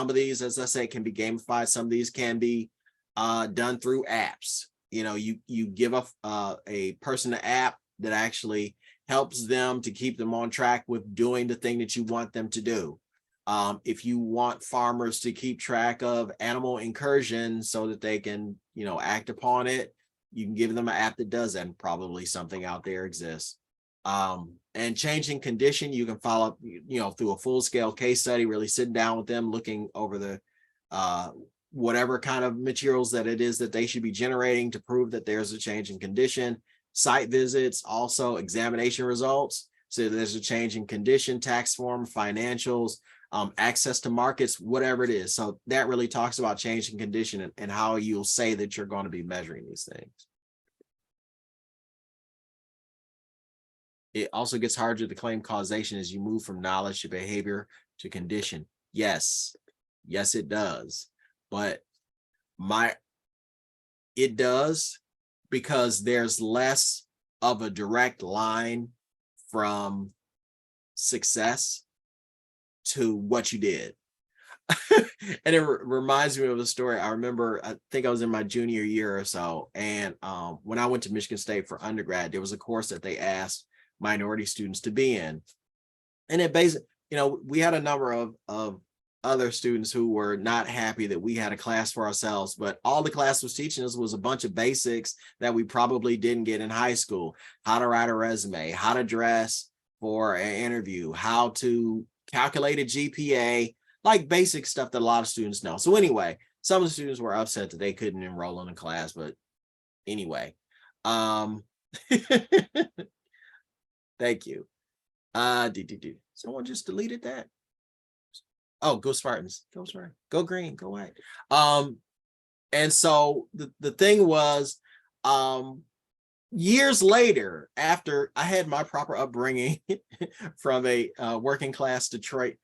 of these, as I say, can be gamified. Some of these can be done through apps. You give a person an app that actually helps them to keep them on track with doing the thing that you want them to do. If you want farmers to keep track of animal incursion so that they can, act upon it, you can give them an app that does that, and probably something out there exists. And changing condition, you can follow up, through a full-scale case study, really sitting down with them, looking over the whatever kind of materials that it is that they should be generating to prove that there's a change in condition. Site visits, also examination results. So there's a change in condition, tax form, financials, access to markets, whatever it is. So that really talks about change in condition and how you'll say that you're going to be measuring these things. It also gets harder to claim causation as you move from knowledge to behavior to condition. Yes, it does. But it does, because there's less of a direct line from success to what you did. And it reminds me of a story. I remember, I think I was in my junior year or so. And when I went to Michigan State for undergrad, there was a course that they asked minority students to be in. And it basically, we had a number of other students who were not happy that we had a class for ourselves, but all the class was teaching us was a bunch of basics that we probably didn't get in high school: how to write a resume, how to dress for an interview, how to calculate a GPA, like basic stuff that a lot of students know. So anyway, some of the students were upset that they couldn't enroll in a class, but anyway, thank you. Someone just deleted that. Oh, go Spartans, go Spartans, go green, go white. And so the thing was, years later, after I had my proper upbringing from a working class Detroit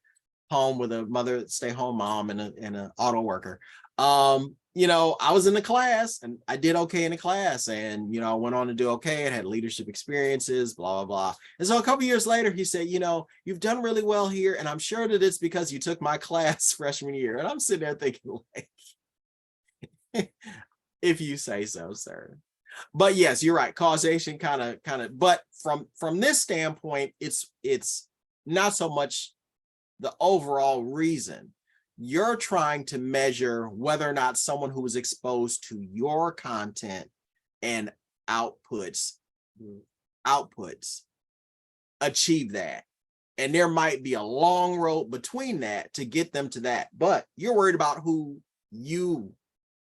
home with a mother, stay-home mom, and an auto worker, I was in the class and I did okay in the class, and I went on to do okay and had leadership experiences, blah blah blah. And so a couple years later, he said, you've done really well here, and I'm sure that it's because you took my class freshman year. And I'm sitting there thinking, like, if you say so, sir. But yes, you're right. Causation kind of, but from this standpoint, it's not so much the overall reason. You're trying to measure whether or not someone who was exposed to your content and outputs achieve that. And there might be a long road between that to get them to that, but you're worried about who you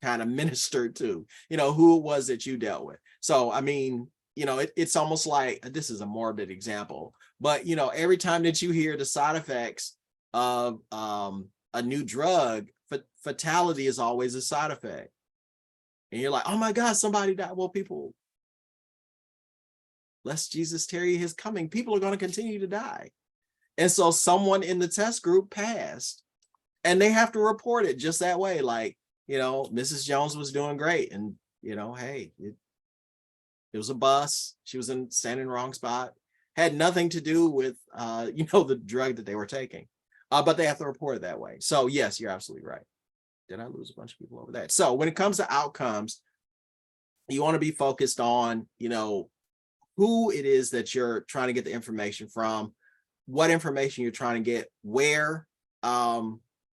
kind of ministered to, who it was that you dealt with. So, I mean, it's almost like, this is a morbid example, but, every time that you hear the side effects of a new drug, fatality is always a side effect. And you're like, oh my God, somebody died. Well, people, lest Jesus tarry his coming, people are going to continue to die. And so someone in the test group passed, and they have to report it just that way. Like, Mrs. Jones was doing great. And, hey, it was a bus. She was standing in the wrong spot. Had nothing to do with, the drug that they were taking. But they have to report it that way. So yes, you're absolutely right. Did I lose a bunch of people over that? So when it comes to outcomes, you want to be focused on, who it is that you're trying to get the information from, what information you're trying to get, where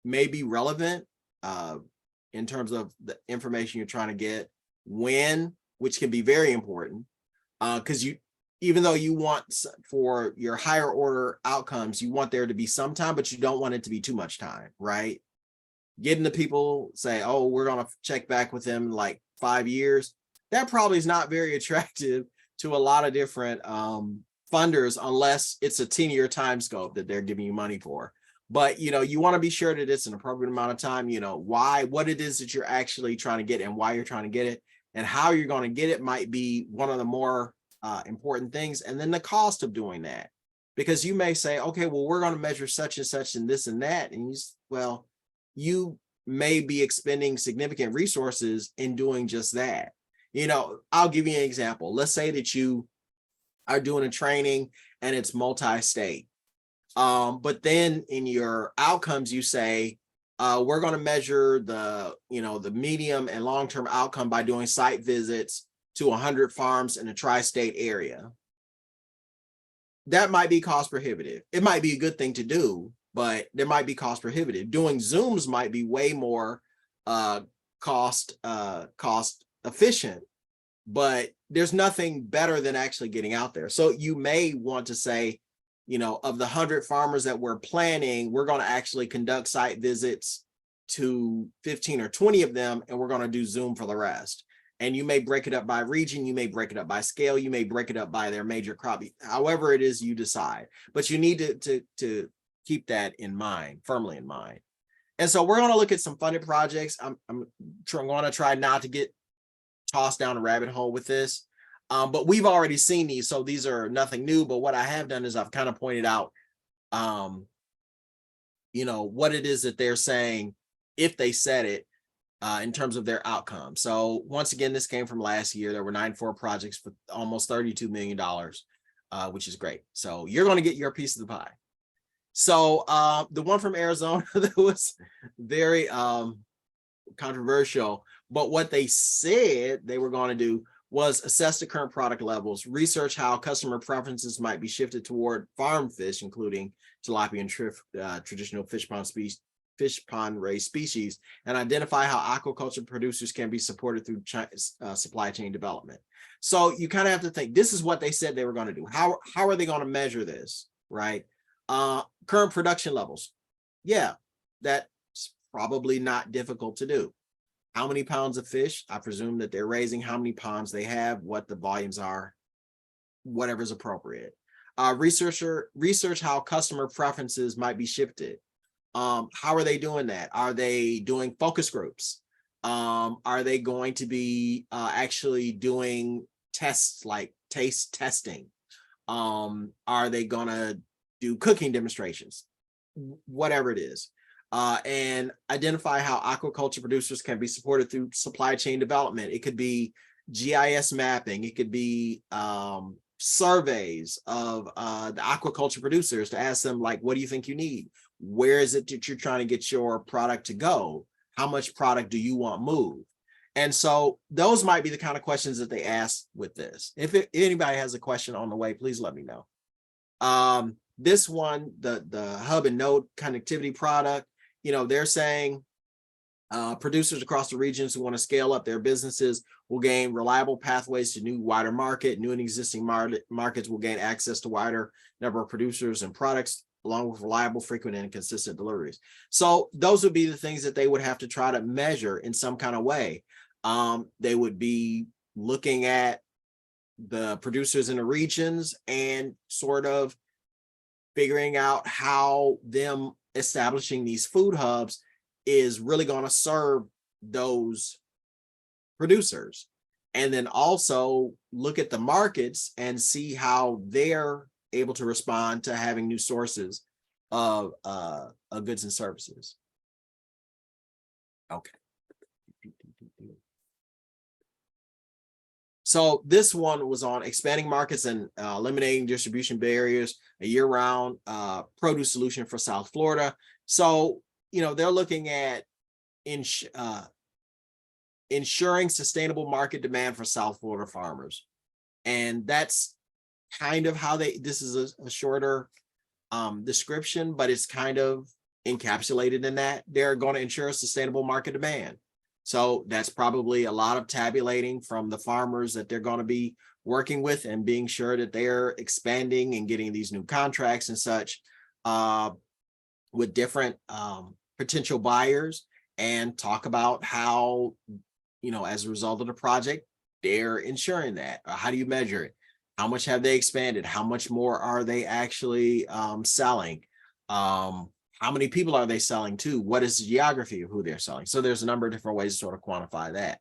may be relevant in terms of the information you're trying to get, when, which can be very important, because even though you want for your higher order outcomes, you want there to be some time, but you don't want it to be too much time, right? Getting the people say, oh, we're going to check back with them in like 5 years. That probably is not very attractive to a lot of different funders, unless it's a 10-year time scope that they're giving you money for. But, you want to be sure that it's an appropriate amount of time, what it is that you're actually trying to get and why you're trying to get it, and how you're going to get it might be one of the more important things. And then the cost of doing that, because you may say, okay, well, we're going to measure such and such and this and that. And you may be expending significant resources in doing just that. I'll give you an example. Let's say that you are doing a training and it's multi-state. But then in your outcomes, you say, we're going to measure the medium and long-term outcome by doing site visits to 100 farms in the tri-state area. That might be cost prohibitive. It might be a good thing to do, but there might be cost prohibitive. Doing Zooms might be way more cost efficient, but there's nothing better than actually getting out there. So you may want to say, of the 100 farmers that we're planning, we're going to actually conduct site visits to 15 or 20 of them, and we're going to do Zoom for the rest. And you may break it up by region, you may break it up by scale, you may break it up by their major crop, however it is you decide. But you need to keep that in mind, firmly in mind. And so we're going to look at some funded projects. I'm going to try not to get tossed down a rabbit hole with this, but we've already seen these, so these are nothing new. But what I have done is I've kind of pointed out, what it is that they're saying if they said it. In terms of their outcome. So once again, this came from last year. There were 94 projects for almost $32 million, which is great. So you're going to get your piece of the pie. So the one from Arizona that was very controversial, but what they said they were going to do was assess the current product levels, research how customer preferences might be shifted toward farm fish, including tilapia and traditional fish pond raised species, and identify how aquaculture producers can be supported through supply chain development. So you kind of have to think, this is what they said they were going to do. How are they going to measure this, right? Current production levels. Yeah, that's probably not difficult to do. How many pounds of fish? I presume that they're raising, how many ponds they have, what the volumes are, whatever's appropriate. Research how customer preferences might be shifted. How are they doing that? Are they doing focus groups? Are they going to be actually doing tests like taste testing? Are they gonna do cooking demonstrations? Whatever it is. And identify how aquaculture producers can be supported through supply chain development. It could be GIS mapping. It could be surveys of the aquaculture producers to ask them, like, what do you think you need? Where is it that you're trying to get your product to go? How much product do you want moved? And so those might be the kind of questions that they ask with this. If anybody has a question on the way, please let me know. This one, the hub and node connectivity product, they're saying producers across the regions who want to scale up their businesses will gain reliable pathways to new wider market. New and existing markets will gain access to wider number of producers and products, along with reliable, frequent, and consistent deliveries. So those would be the things that they would have to try to measure in some kind of way. They would be looking at the producers in the regions and sort of figuring out how them establishing these food hubs is really going to serve those producers. And then also look at the markets and see how they're able to respond to having new sources of goods and services. Okay. So this one was on expanding markets and eliminating distribution barriers, a year-round produce solution for South Florida. So, they're looking at ensuring sustainable market demand for South Florida farmers. And that's kind of how this is a shorter description, but it's kind of encapsulated in that. They're going to ensure sustainable market demand. So that's probably a lot of tabulating from the farmers that they're going to be working with and being sure that they're expanding and getting these new contracts and such with different potential buyers, and talk about how, as a result of the project, they're ensuring that. How do you measure it? How much have they expanded? How much more are they actually selling? How many people are they selling to? What is the geography of who they're selling? So there's a number of different ways to sort of quantify that.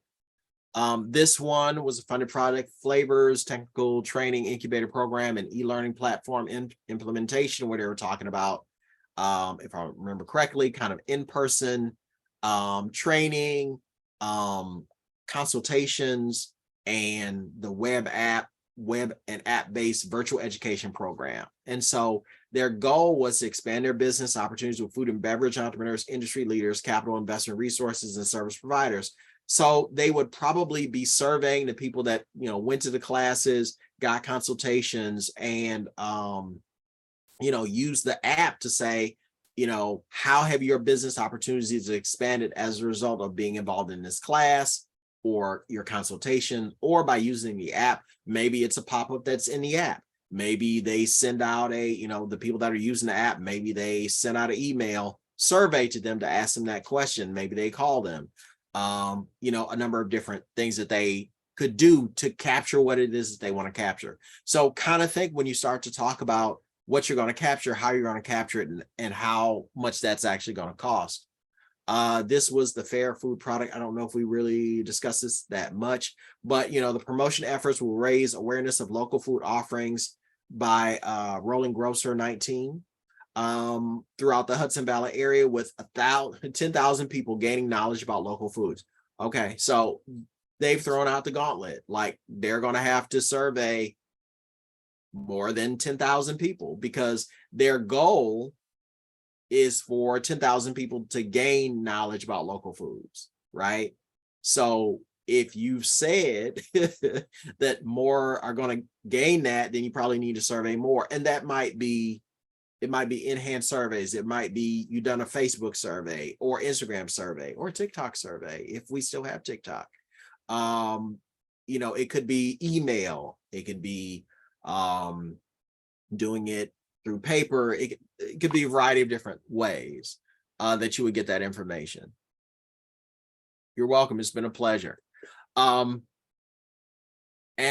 This one was a funded project, Flavors, Technical Training Incubator Program, and e-learning platform implementation, where they were talking about, if I remember correctly, kind of in-person training, consultations, and the web and app-based virtual education program. And so their goal was to expand their business opportunities with food and beverage entrepreneurs, industry leaders, capital investment resources, and service providers. So they would probably be surveying the people that, went to the classes, got consultations, and, use the app to say, how have your business opportunities expanded as a result of being involved in this class or your consultation, or by using the app. Maybe it's a pop-up that's in the app. Maybe they send out the people that are using the app, maybe they send out an email survey to them to ask them that question. Maybe they call them, a number of different things that they could do to capture what it is that they want to capture. So kind of think when you start to talk about what you're going to capture, how you're going to capture it, and how much that's actually going to cost. This was the fair food product. I don't know if we really discussed this that much, but the promotion efforts will raise awareness of local food offerings by Rolling Grocer 19 throughout the Hudson Valley area, with 10,000 people gaining knowledge about local foods. Okay, so they've thrown out the gauntlet. Like, they're going to have to survey more than 10,000 people, because their goal is for 10,000 people to gain knowledge about local foods, right? So if you've said that more are going to gain that, then you probably need to survey more. And that might be, it might be enhanced surveys. It might be you done a Facebook survey or Instagram survey or TikTok survey, if we still have TikTok. It could be email. It could be doing it through paper. It could be a variety of different ways that you would get that information. You're welcome. It's been a pleasure. And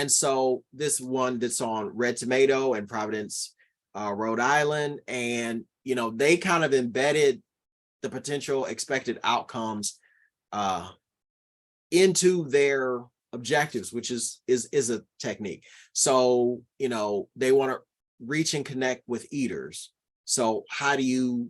so this one that's on Red Tomato and Providence, Rhode Island, and they kind of embedded the potential expected outcomes into their objectives, which is a technique. So they want to reach and connect with eaters. So how do you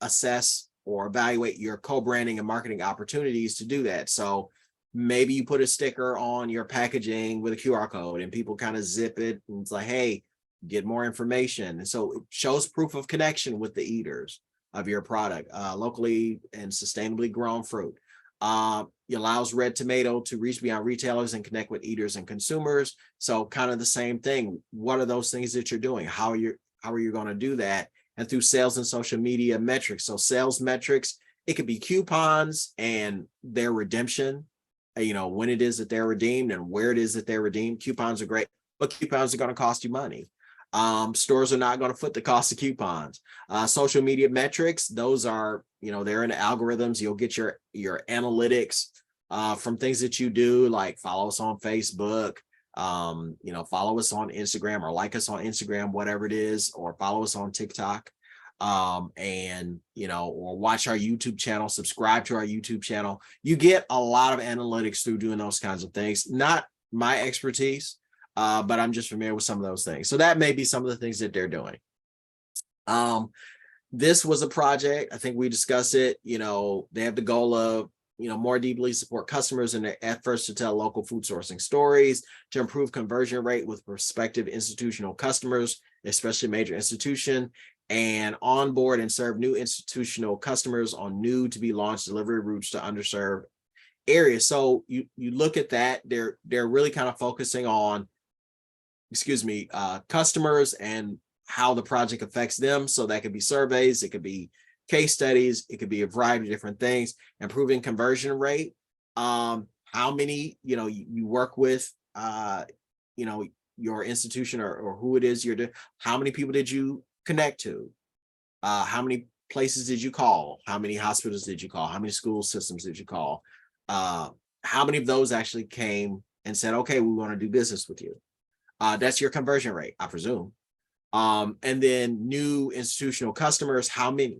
assess or evaluate your co-branding and marketing opportunities to do that? So maybe you put a sticker on your packaging with a QR code and people kind of zip it and it's like, hey, get more information. And so it shows proof of connection with the eaters of your product. Locally and sustainably grown fruit. It allows Red Tomato to reach beyond retailers and connect with eaters and consumers. So kind of the same thing. What are those things that you're doing? How are you going to do that? And through sales and social media metrics. So sales metrics, it could be coupons and their redemption, when it is that they're redeemed and where it is that they're redeemed. Coupons are great, but coupons are going to cost you money. Stores are not going to foot the cost of coupons. Social media metrics, those are, they're in the algorithms. You'll get your analytics from things that you do, like follow us on Facebook, follow us on Instagram or like us on Instagram, whatever it is, or follow us on TikTok. Or watch our YouTube channel, subscribe to our YouTube channel. You get a lot of analytics through doing those kinds of things. Not my expertise, but I'm just familiar with some of those things. So that may be some of the things that they're doing. This was a project, I think we discussed it, they have the goal of, more deeply support customers in their efforts to tell local food sourcing stories, to improve conversion rate with prospective institutional customers, especially major institution, and onboard and serve new institutional customers on new to be launched delivery routes to underserved areas. So you look at that, they're really kind of focusing on, customers and how the project affects them. So that could be surveys, it could be case studies, it could be a variety of different things. Improving conversion rate, how many, you work with, your institution or who it is you're doing, how many people did you connect to? How many places did you call? How many hospitals did you call? How many school systems did you call? How many of those actually came and said, okay, we want to do business with you? That's your conversion rate, I presume. And then new institutional customers, how many?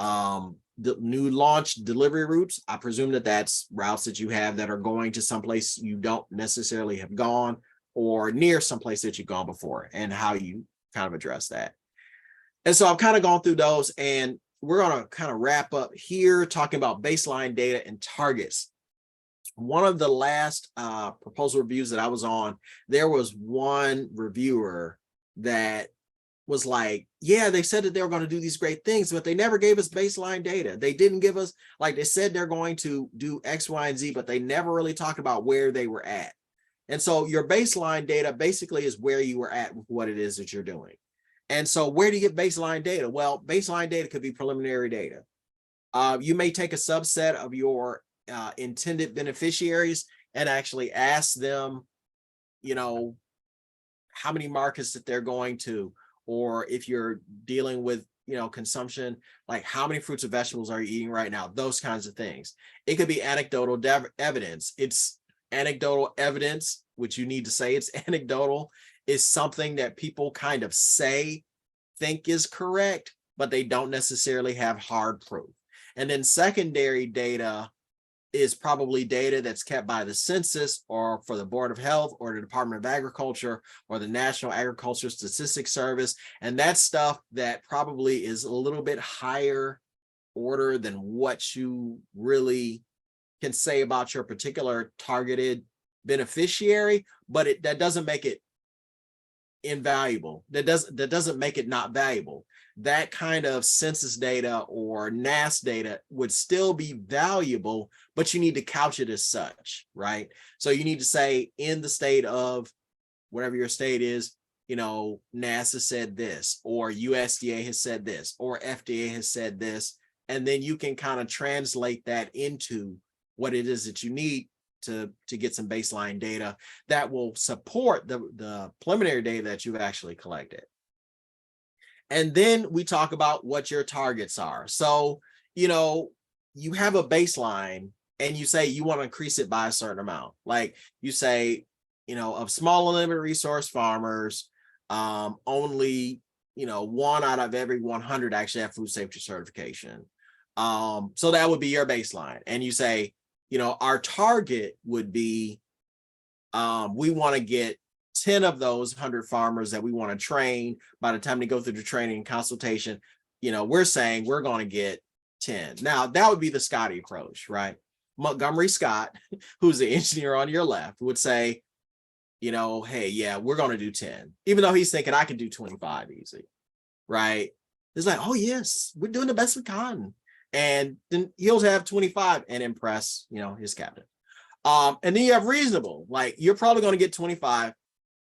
The new launch delivery routes, I presume that that's routes that you have that are going to someplace you don't necessarily have gone or near someplace that you've gone before, and how you kind of address that. And so I've kind of gone through those, and we're going to kind of wrap up here talking about baseline data and targets. One of the last proposal reviews that I was on, there was one reviewer that was like, yeah, they said that they were going to do these great things, but they never gave us baseline data. They didn't give us, like they said they're going to do X, Y, and Z, but they never really talked about where they were at. And so your baseline data basically is where you were at with what it is that you're doing. And so where do you get baseline data? Well, baseline data could be preliminary data. You may take a subset of your intended beneficiaries and actually ask them, how many markets that they're going to, or if you're dealing with, consumption, like how many fruits and vegetables are you eating right now? Those kinds of things. It could be anecdotal evidence. It's anecdotal evidence, which you need to say it's anecdotal, is something that people kind of think is correct, but they don't necessarily have hard proof. And then secondary data is probably data that's kept by the census or for the Board of Health or the Department of Agriculture or the National Agricultural Statistics Service. And that's stuff that probably is a little bit higher order than what you really can say about your particular targeted beneficiary, but that doesn't make it invaluable. That doesn't make it not valuable. That kind of census data or NAS data would still be valuable, but you need to couch it as such, right? So you need to say in the state of whatever your state is, NASA said this, or USDA has said this, or FDA has said this, and then you can kind of translate that into what it is that you need to get some baseline data that will support the preliminary data that you've actually collected. And then we talk about what your targets are. So, you have a baseline and you say you want to increase it by a certain amount. Like you say, of small and limited resource farmers, only, 1 out of every 100 actually have food safety certification. So that would be your baseline. And you say, our target would be, we want to get 10 of those 100 farmers that we want to train. By the time they go through the training and consultation, we're saying we're going to get 10. Now, that would be the Scotty approach, right? Montgomery Scott, who's the engineer on your left, would say, hey, yeah, we're going to do 10, even though he's thinking I can do 25 easy, right? It's like, oh, yes, we're doing the best we can. And then he'll have 25 and impress, his captain. And then you have reasonable, like you're probably going to get 25.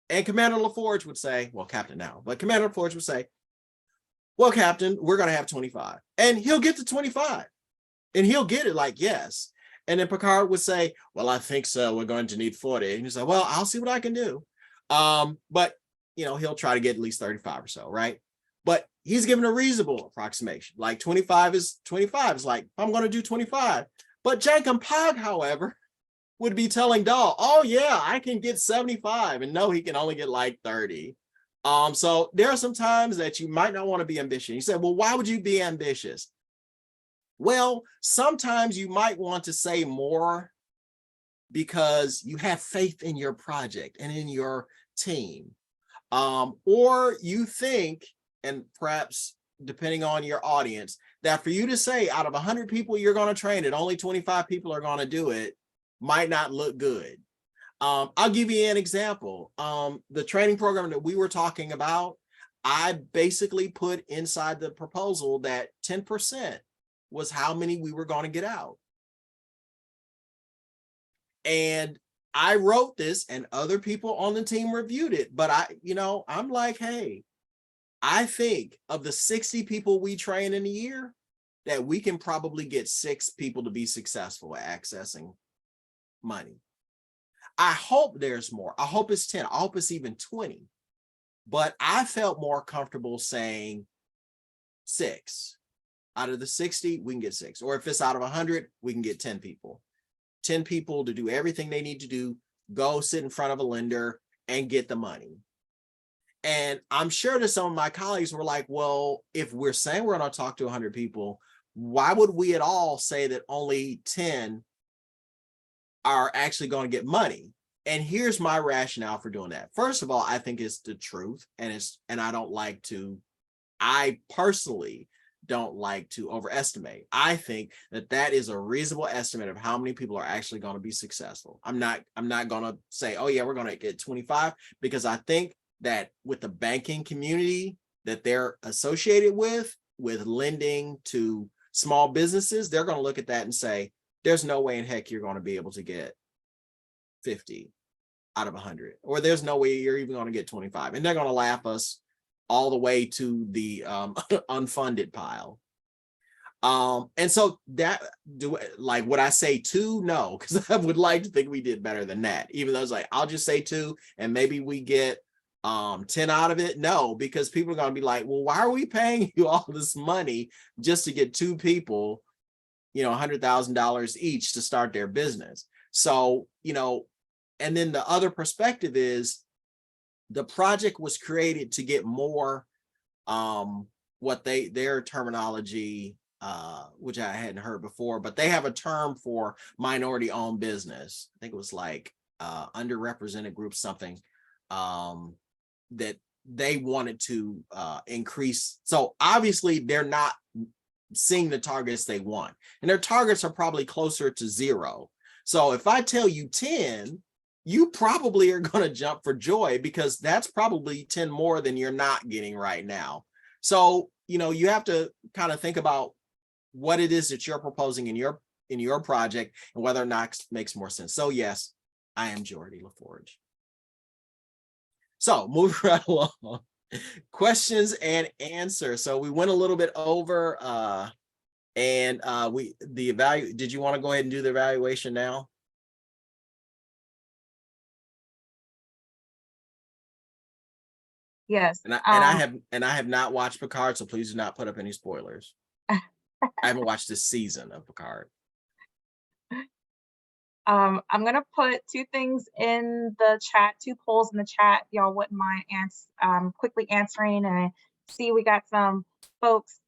And Commander LaForge would say, well, Captain now, but Commander LaForge would say, well, Captain, we're going to have 25. And he'll get to 25. And he'll get it like, yes. And then Picard would say, well, I think so. We're going to need 40. And he's like, well, I'll see what I can do. But, he'll try to get at least 35 or so, right? But he's given a reasonable approximation. Like 25 is 25. It's like, I'm going to do 25. But Jankum Pog, however, would be telling Dahl, oh yeah, I can get 75. And no, he can only get like 30. So there are some times that you might not want to be ambitious. You said, well, why would you be ambitious? Well, sometimes you might want to say more because you have faith in your project and in your team. Or you think, and perhaps depending on your audience, that for you to say out of 100 people you're going to train it, only 25 people are going to do it, might not look good. I'll give you an example. The training program that we were talking about, I basically put inside the proposal that 10% was how many we were going to get out. And I wrote this and other people on the team reviewed it, but I'm like, hey, I think of the 60 people we train in a year, that we can probably get 6 people to be successful at accessing money. I hope there's more. I hope it's 10. I hope it's even 20. But I felt more comfortable saying 6. Out of the 60, we can get 6. Or if it's out of 100, we can get 10 people. 10 people to do everything they need to do, go sit in front of a lender and get the money. And I'm sure that some of my colleagues were like, well, if we're saying we're going to talk to 100 people, why would we at all say that only 10 are actually going to get money? And here's my rationale for doing that. First of all, I think it's the truth, and I personally don't like to overestimate. I think that is a reasonable estimate of how many people are actually going to be successful. I'm not going to say, oh yeah, we're going to get 25, because I think that with the banking community that they're associated with lending to small businesses, they're going to look at that and say, there's no way in heck you're going to be able to get 50 out of 100, or there's no way you're even going to get 25. And they're going to laugh us all the way to the unfunded pile. And so would I say 2? No, because I would like to think we did better than that. Even though it's like, I'll just say 2 and maybe we get 10 out of it. No, because people are going to be like, well, why are we paying you all this money just to get 2 people, $100,000 each to start their business? So, and then the other perspective is the project was created to get more, their terminology, which I hadn't heard before, but they have a term for minority owned business. I think it was like underrepresented group, something that they wanted to increase. So obviously they're not seeing the targets they want, and their targets are probably closer to 0. So if I tell you 10, you probably are going to jump for joy, because that's probably 10 more than you're not getting right now. So, you have to kind of think about what it is that you're proposing in your project and whether or not it makes more sense. So yes, I am Jordy LaForge. So moving right along, questions and answers. So we went a little bit over did you want to go ahead and do the evaluation now? Yes. And I have not watched Picard, so please do not put up any spoilers. I haven't watched this season of Picard. I'm gonna put two things in the chat, two polls in the chat. Y'all wouldn't mind quickly answering, and I see we got some folks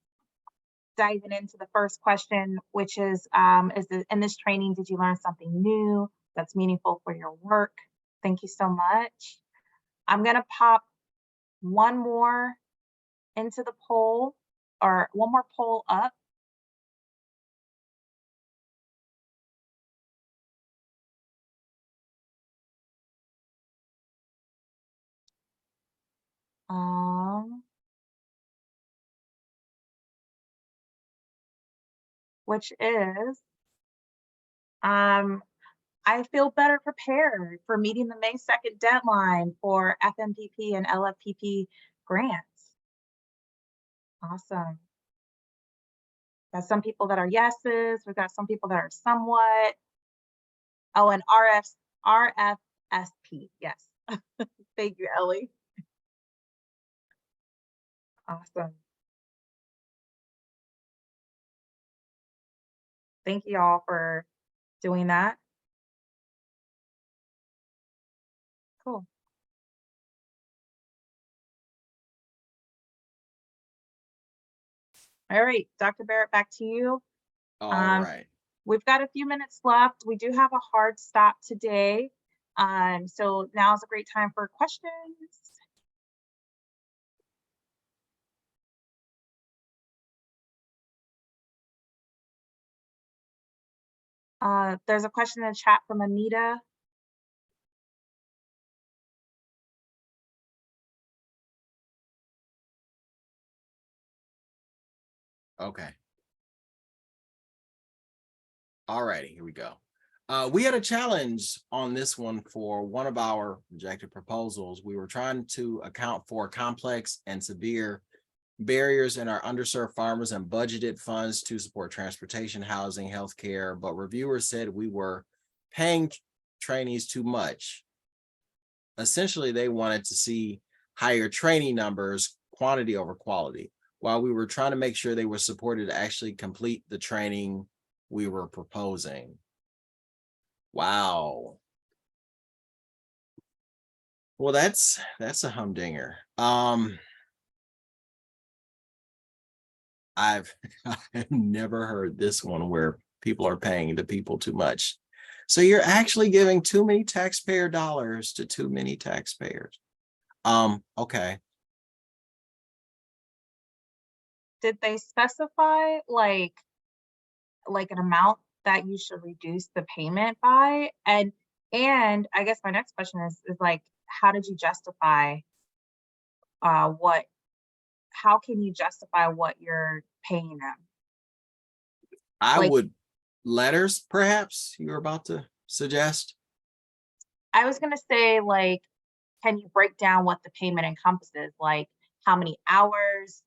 diving into the first question, which is in this training, did you learn something new that's meaningful for your work? Thank you so much. I'm gonna pop one more into the poll, or one more poll up. Which is, I feel better prepared for meeting the May 2nd deadline for FMPP and LFPP grants. Awesome. Got some people that are yeses. We've got some people that are somewhat. Oh, and RFSP. Yes. Thank you, Ellie. Awesome. Thank you all for doing that. Cool. All right, Dr. Barrett, back to you. All right. We've got a few minutes left. We do have a hard stop today. So now is a great time for questions. There's a question in the chat from Anita. Okay. All righty, here we go. We had a challenge on this one for one of our projected proposals. We were trying to account for complex and severe barriers in our underserved farmers and budgeted funds to support transportation, housing, healthcare, but reviewers said we were paying trainees too much. Essentially, they wanted to see higher training numbers, quantity over quality, while we were trying to make sure they were supported to actually complete the training we were proposing. Wow. Well, that's a humdinger. I've never heard this one where people are paying the people too much. So you're actually giving too many taxpayer dollars to too many taxpayers. Okay. Did they specify like an amount that you should reduce the payment by? And I guess my next question is like, how did you justify how can you justify what you're paying them? I would letters, perhaps you were about to suggest. I was going to say, like, can you break down what the payment encompasses? Like how many hours,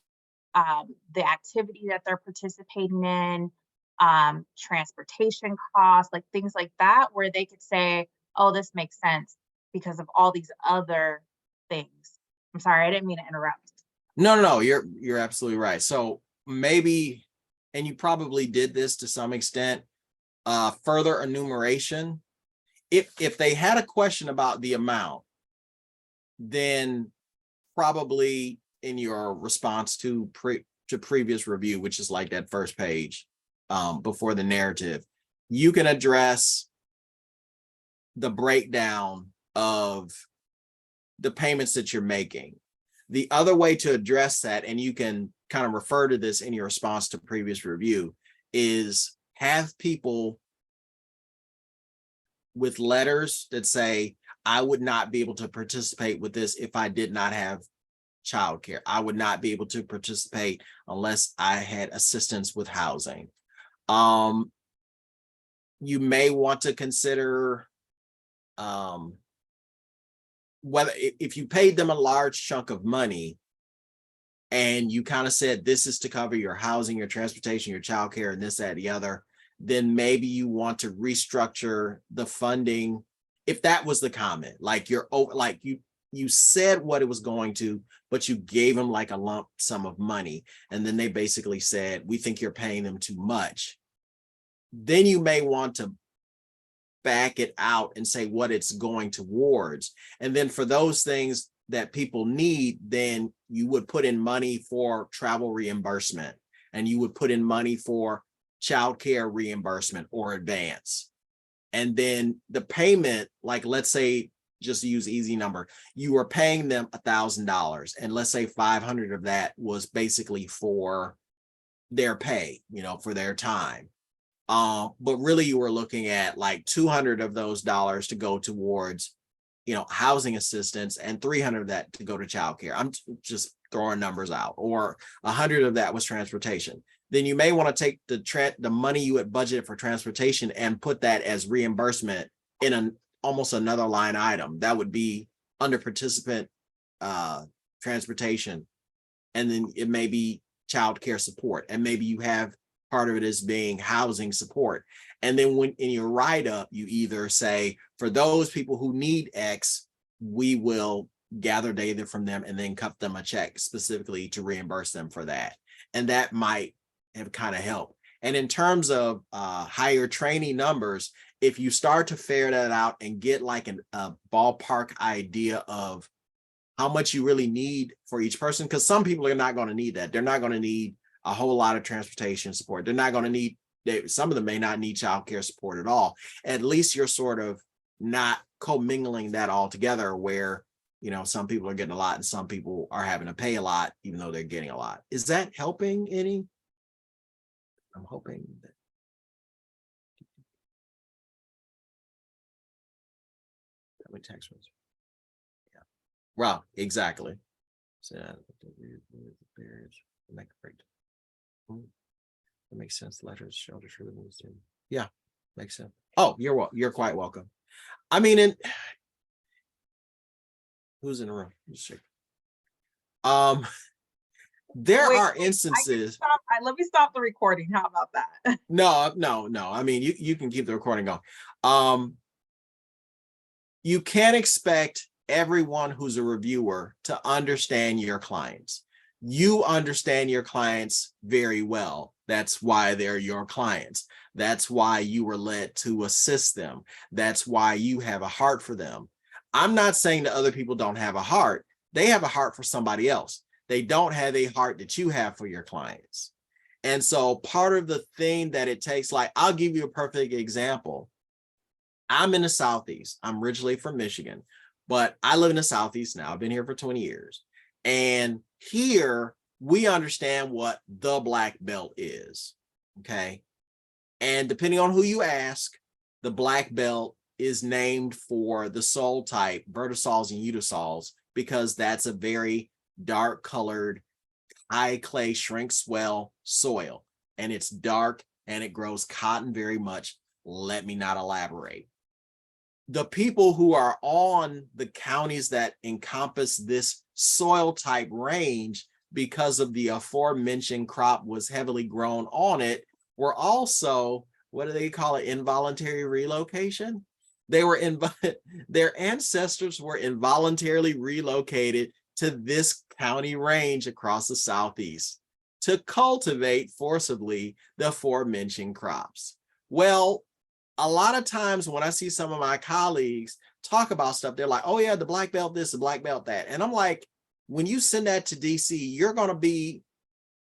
the activity that they're participating in, transportation costs, like things like that, where they could say, oh, this makes sense because of all these other things. I'm sorry, I didn't mean to interrupt. No, you're absolutely right. So maybe, and you probably did this to some extent, further enumeration. If they had a question about the amount, then probably in your response to previous review, which is like that first page before the narrative, you can address the breakdown of the payments that you're making. The other way to address that, and you can kind of refer to this in your response to previous review, is have people with letters that say, I would not be able to participate with this if I did not have childcare. I would not be able to participate unless I had assistance with housing. You may want to consider whether if you paid them a large chunk of money and you kind of said this is to cover your housing, your transportation, your childcare, and this, that, the other, then maybe you want to restructure the funding. If that was the comment, like you said what it was going to, but you gave them like a lump sum of money, and then they basically said, we think you're paying them too much. Then you may want to back it out and say what it's going towards. And then for those things that people need, then you would put in money for travel reimbursement, and you would put in money for childcare reimbursement or advance. And then the payment, like let's say, just to use easy number, you were paying them $1,000, and let's say 500 of that was basically for their pay, for their time. But really you were looking at like 200 of those dollars to go towards, housing assistance, and 300 of that to go to childcare. I'm just throwing numbers out, or 100 of that was transportation. Then you may want to take the money you had budgeted for transportation and put that as reimbursement in almost another line item. That would be under participant transportation. And then it may be childcare support. And maybe you have part of it as being housing support. And then when in your write-up, you either say, for those people who need X, we will gather data from them and then cut them a check specifically to reimburse them for that. And that might have kind of helped. And in terms of higher training numbers, if you start to figure that out and get like a ballpark idea of how much you really need for each person, because some people are not going to need that. They're not going to need a whole lot of transportation support. They're not going to need, some of them may not need childcare support at all. At least you're sort of not commingling that all together where, some people are getting a lot and some people are having to pay a lot, even though they're getting a lot. Is that helping any? I'm hoping that. Tax rates. Yeah. Well, exactly. So that makes sense. Letters, shelters for the ministry. Yeah, makes sense. Oh, you're quite welcome. I mean, who's in the room? There are instances. Let me stop the recording. How about that? No. I mean, you can keep the recording going. You can't expect everyone who's a reviewer to understand your clients. You understand your clients very well. That's why they're your clients. That's why you were led to assist them. That's why you have a heart for them. I'm not saying that other people don't have a heart. They have a heart for somebody else. They don't have a heart that you have for your clients. And so part of the thing that it takes, like, I'll give you a perfect example. I'm in the Southeast. I'm originally from Michigan, but I live in the Southeast now. I've been here for 20 years. And here we understand what the black belt is. Okay. And depending on who you ask, the black belt is named for the soil type, vertisols and utasols, because that's a very dark colored, high clay shrink swell soil. And it's dark and it grows cotton very much. Let me not elaborate. The people who are on the counties that encompass this soil type range, because of the aforementioned crop was heavily grown on it, were also, what do they call it, involuntary relocation? Their ancestors were involuntarily relocated to this county range across the Southeast to cultivate forcibly the aforementioned crops. Well, a lot of times when I see some of my colleagues talk about stuff, they're like, oh yeah, the black belt this, the black belt that. And I'm like, when you send that to DC, you're going to be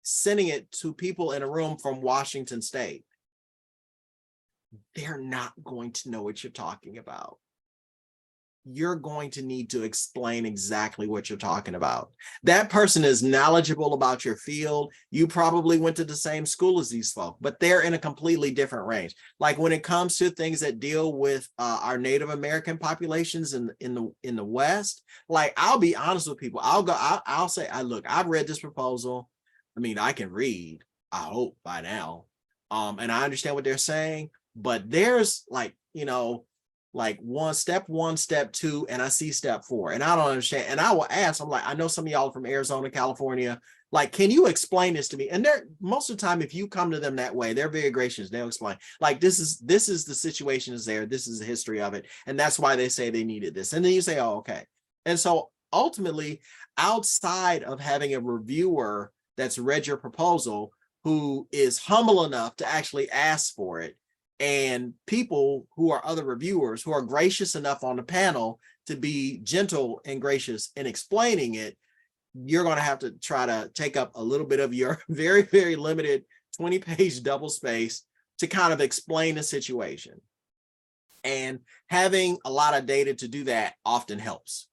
sending it to people in a room from Washington State. They're not going to know what you're talking about. you're going to need to explain exactly what you're talking about. That person is knowledgeable about your field. You probably went to the same school as these folks, but they're in a completely different range. Like when it comes to things that deal with our Native American populations in the West, like I'll be honest with people. I'll say, look, I've read this proposal. I mean, I can read, I hope by now. And I understand what they're saying, but there's like, like one, step two, and I see step four, and I don't understand. And I will ask, I'm like, I know some of y'all from Arizona, California, like, can you explain this to me? And they're most of the time, if you come to them that way, they're very gracious. They'll explain, like, this is the situation is there. This is the history of it. And that's why they say they needed this. And then you say, oh, okay. And so ultimately, outside of having a reviewer that's read your proposal, who is humble enough to actually ask for it, and people who are other reviewers who are gracious enough on the panel to be gentle and gracious in explaining it, you're going to have to try to take up a little bit of your very, very limited 20-page double space to kind of explain the situation. And having a lot of data to do that often helps.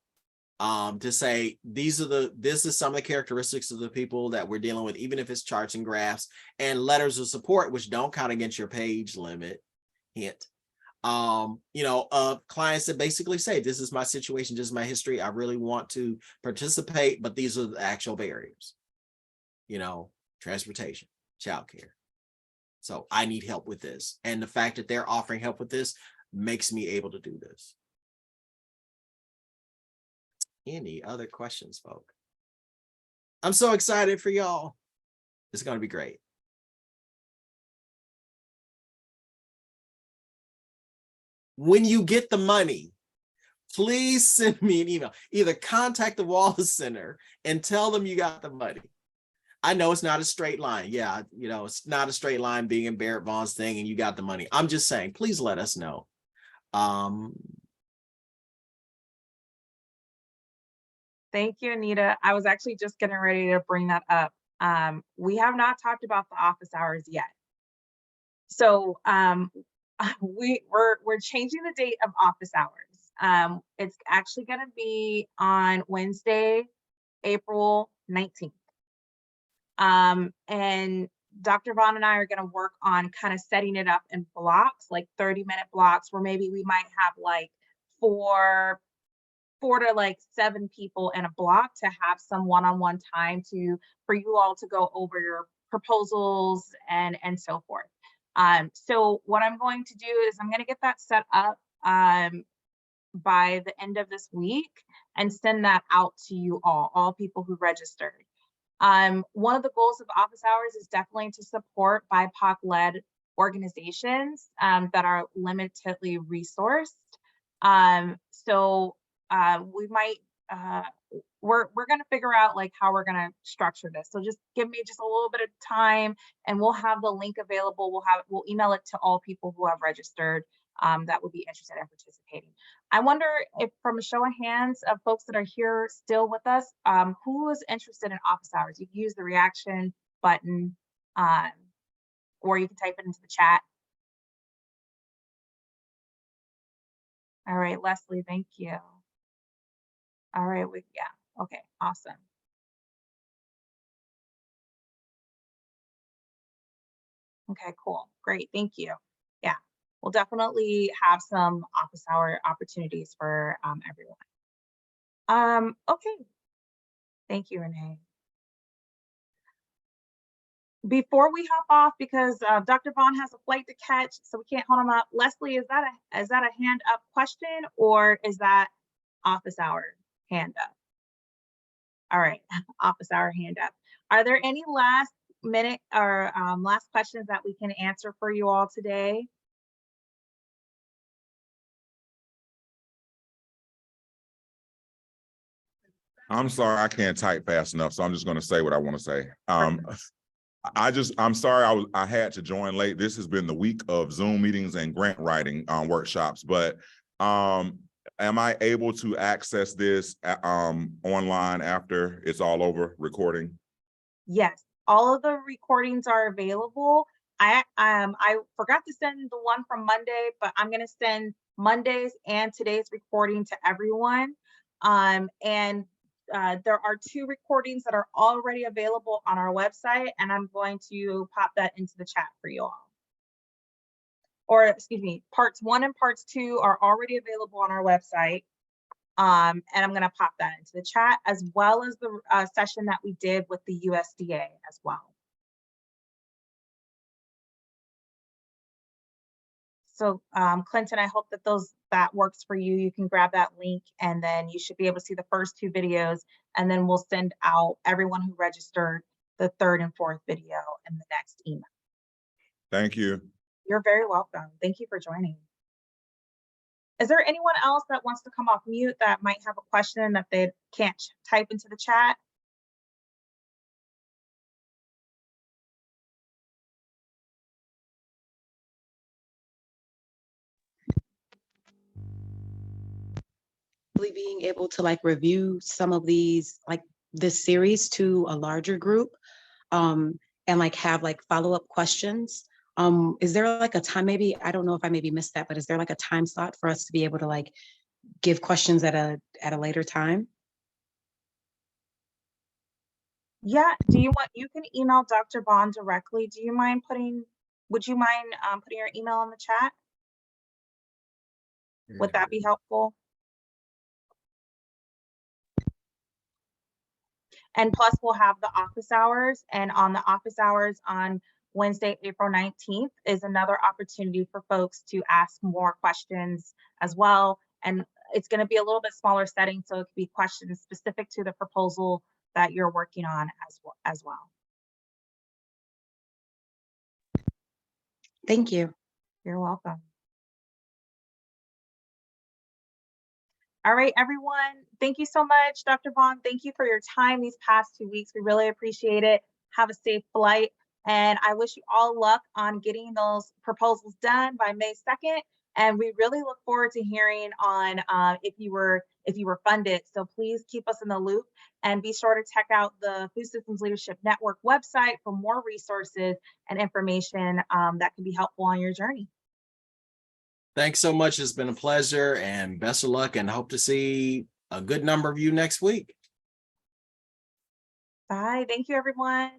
To say this is some of the characteristics of the people that we're dealing with, even if it's charts and graphs and letters of support, which don't count against your page limit. Hint. Of clients that basically say, this is my situation, this is my history. I really want to participate, but these are the actual barriers. Transportation, childcare. So I need help with this. And the fact that they're offering help with this makes me able to do this. Any other questions, folks? I'm so excited for y'all. It's going to be great. When you get the money, please send me an email. Either contact the Wallace Center and tell them you got the money. I know it's not a straight line. Yeah, it's not a straight line being in Barrett Vaughn's thing and you got the money. I'm just saying, please let us know. Thank you, Anita. I was actually just getting ready to bring that up. We have not talked about the office hours yet. So we're changing the date of office hours. It's actually going to be on Wednesday, April 19th. And Dr. Vaughn and I are going to work on kind of setting it up in blocks, like 30-minute blocks, where maybe we might have like four to like 7 people in a block to have some one-on-one time for you all to go over your proposals and so forth. So what I'm going to do is I'm going to get that set up by the end of this week and send that out to you all people who registered. One of the goals of office hours is definitely to support BIPOC-led organizations that are limitedly resourced. So we might we're going to figure out like how we're going to structure this. So just give me just a little bit of time and we'll have the link available. We'll email it to all people who have registered that would be interested in participating. I wonder if, from a show of hands of folks that are here still with us, who is interested in office hours? You can use the reaction button or you can type it into the chat. All right, Leslie, thank you. All right, yeah, okay, awesome. Okay, cool, great, thank you. Yeah, we'll definitely have some office hour opportunities for everyone. Okay, thank you, Renee. Before we hop off, because Dr. Vaughn has a flight to catch, so we can't hold him up. Leslie, is that a hand up question or is that office hour hand up? All right, office hour hand up. Are there any last minute or last questions that we can answer for you all today? I'm sorry, I can't type fast enough, so I'm just going to say what I want to say. I'm sorry I had to join late. This has been the week of Zoom meetings and grant writing workshops, but am I able to access this online after it's all over recording? Yes, all of the recordings are available. I forgot to send the one from Monday, but I'm going to send Monday's and today's recording to everyone. And there are 2 recordings that are already available on our website, and I'm going to pop that into the chat for you all. Or excuse me, parts 1 and parts 2 are already available on our website. And I'm going to pop that into the chat, as well as the session that we did with the USDA as well. So Clinton, I hope that that works for you. You can grab that link, and then you should be able to see the first 2 videos, and then we'll send out everyone who registered the 3rd and 4th video in the next email. Thank you. You're very welcome. Thank you for joining. Is there anyone else that wants to come off mute that might have a question that they can't type into the chat? Being able to like review some of these, like this series to a larger group, and like have like follow-up questions. Is there like a time, maybe, I don't know if I maybe missed that, but is there like a time slot for us to be able to like give questions at a later time? Yeah, you can email Dr. Bond directly. Would you mind putting your email in the chat? Would that be helpful? And plus we'll have the office hours, and on the office hours on Wednesday, April 19th is another opportunity for folks to ask more questions as well. And it's going to be a little bit smaller setting, so it could be questions specific to the proposal that you're working on as well. Thank you. You're welcome. All right, everyone. Thank you so much, Dr. Vaughn. Thank you for your time these past 2 weeks. We really appreciate it. Have a safe flight. And I wish you all luck on getting those proposals done by May 2nd. And we really look forward to hearing on if you were funded. So please keep us in the loop, and be sure to check out the Food Systems Leadership Network website for more resources and information that can be helpful on your journey. Thanks so much. It's been a pleasure, and best of luck, and hope to see a good number of you next week. Bye. Thank you, everyone.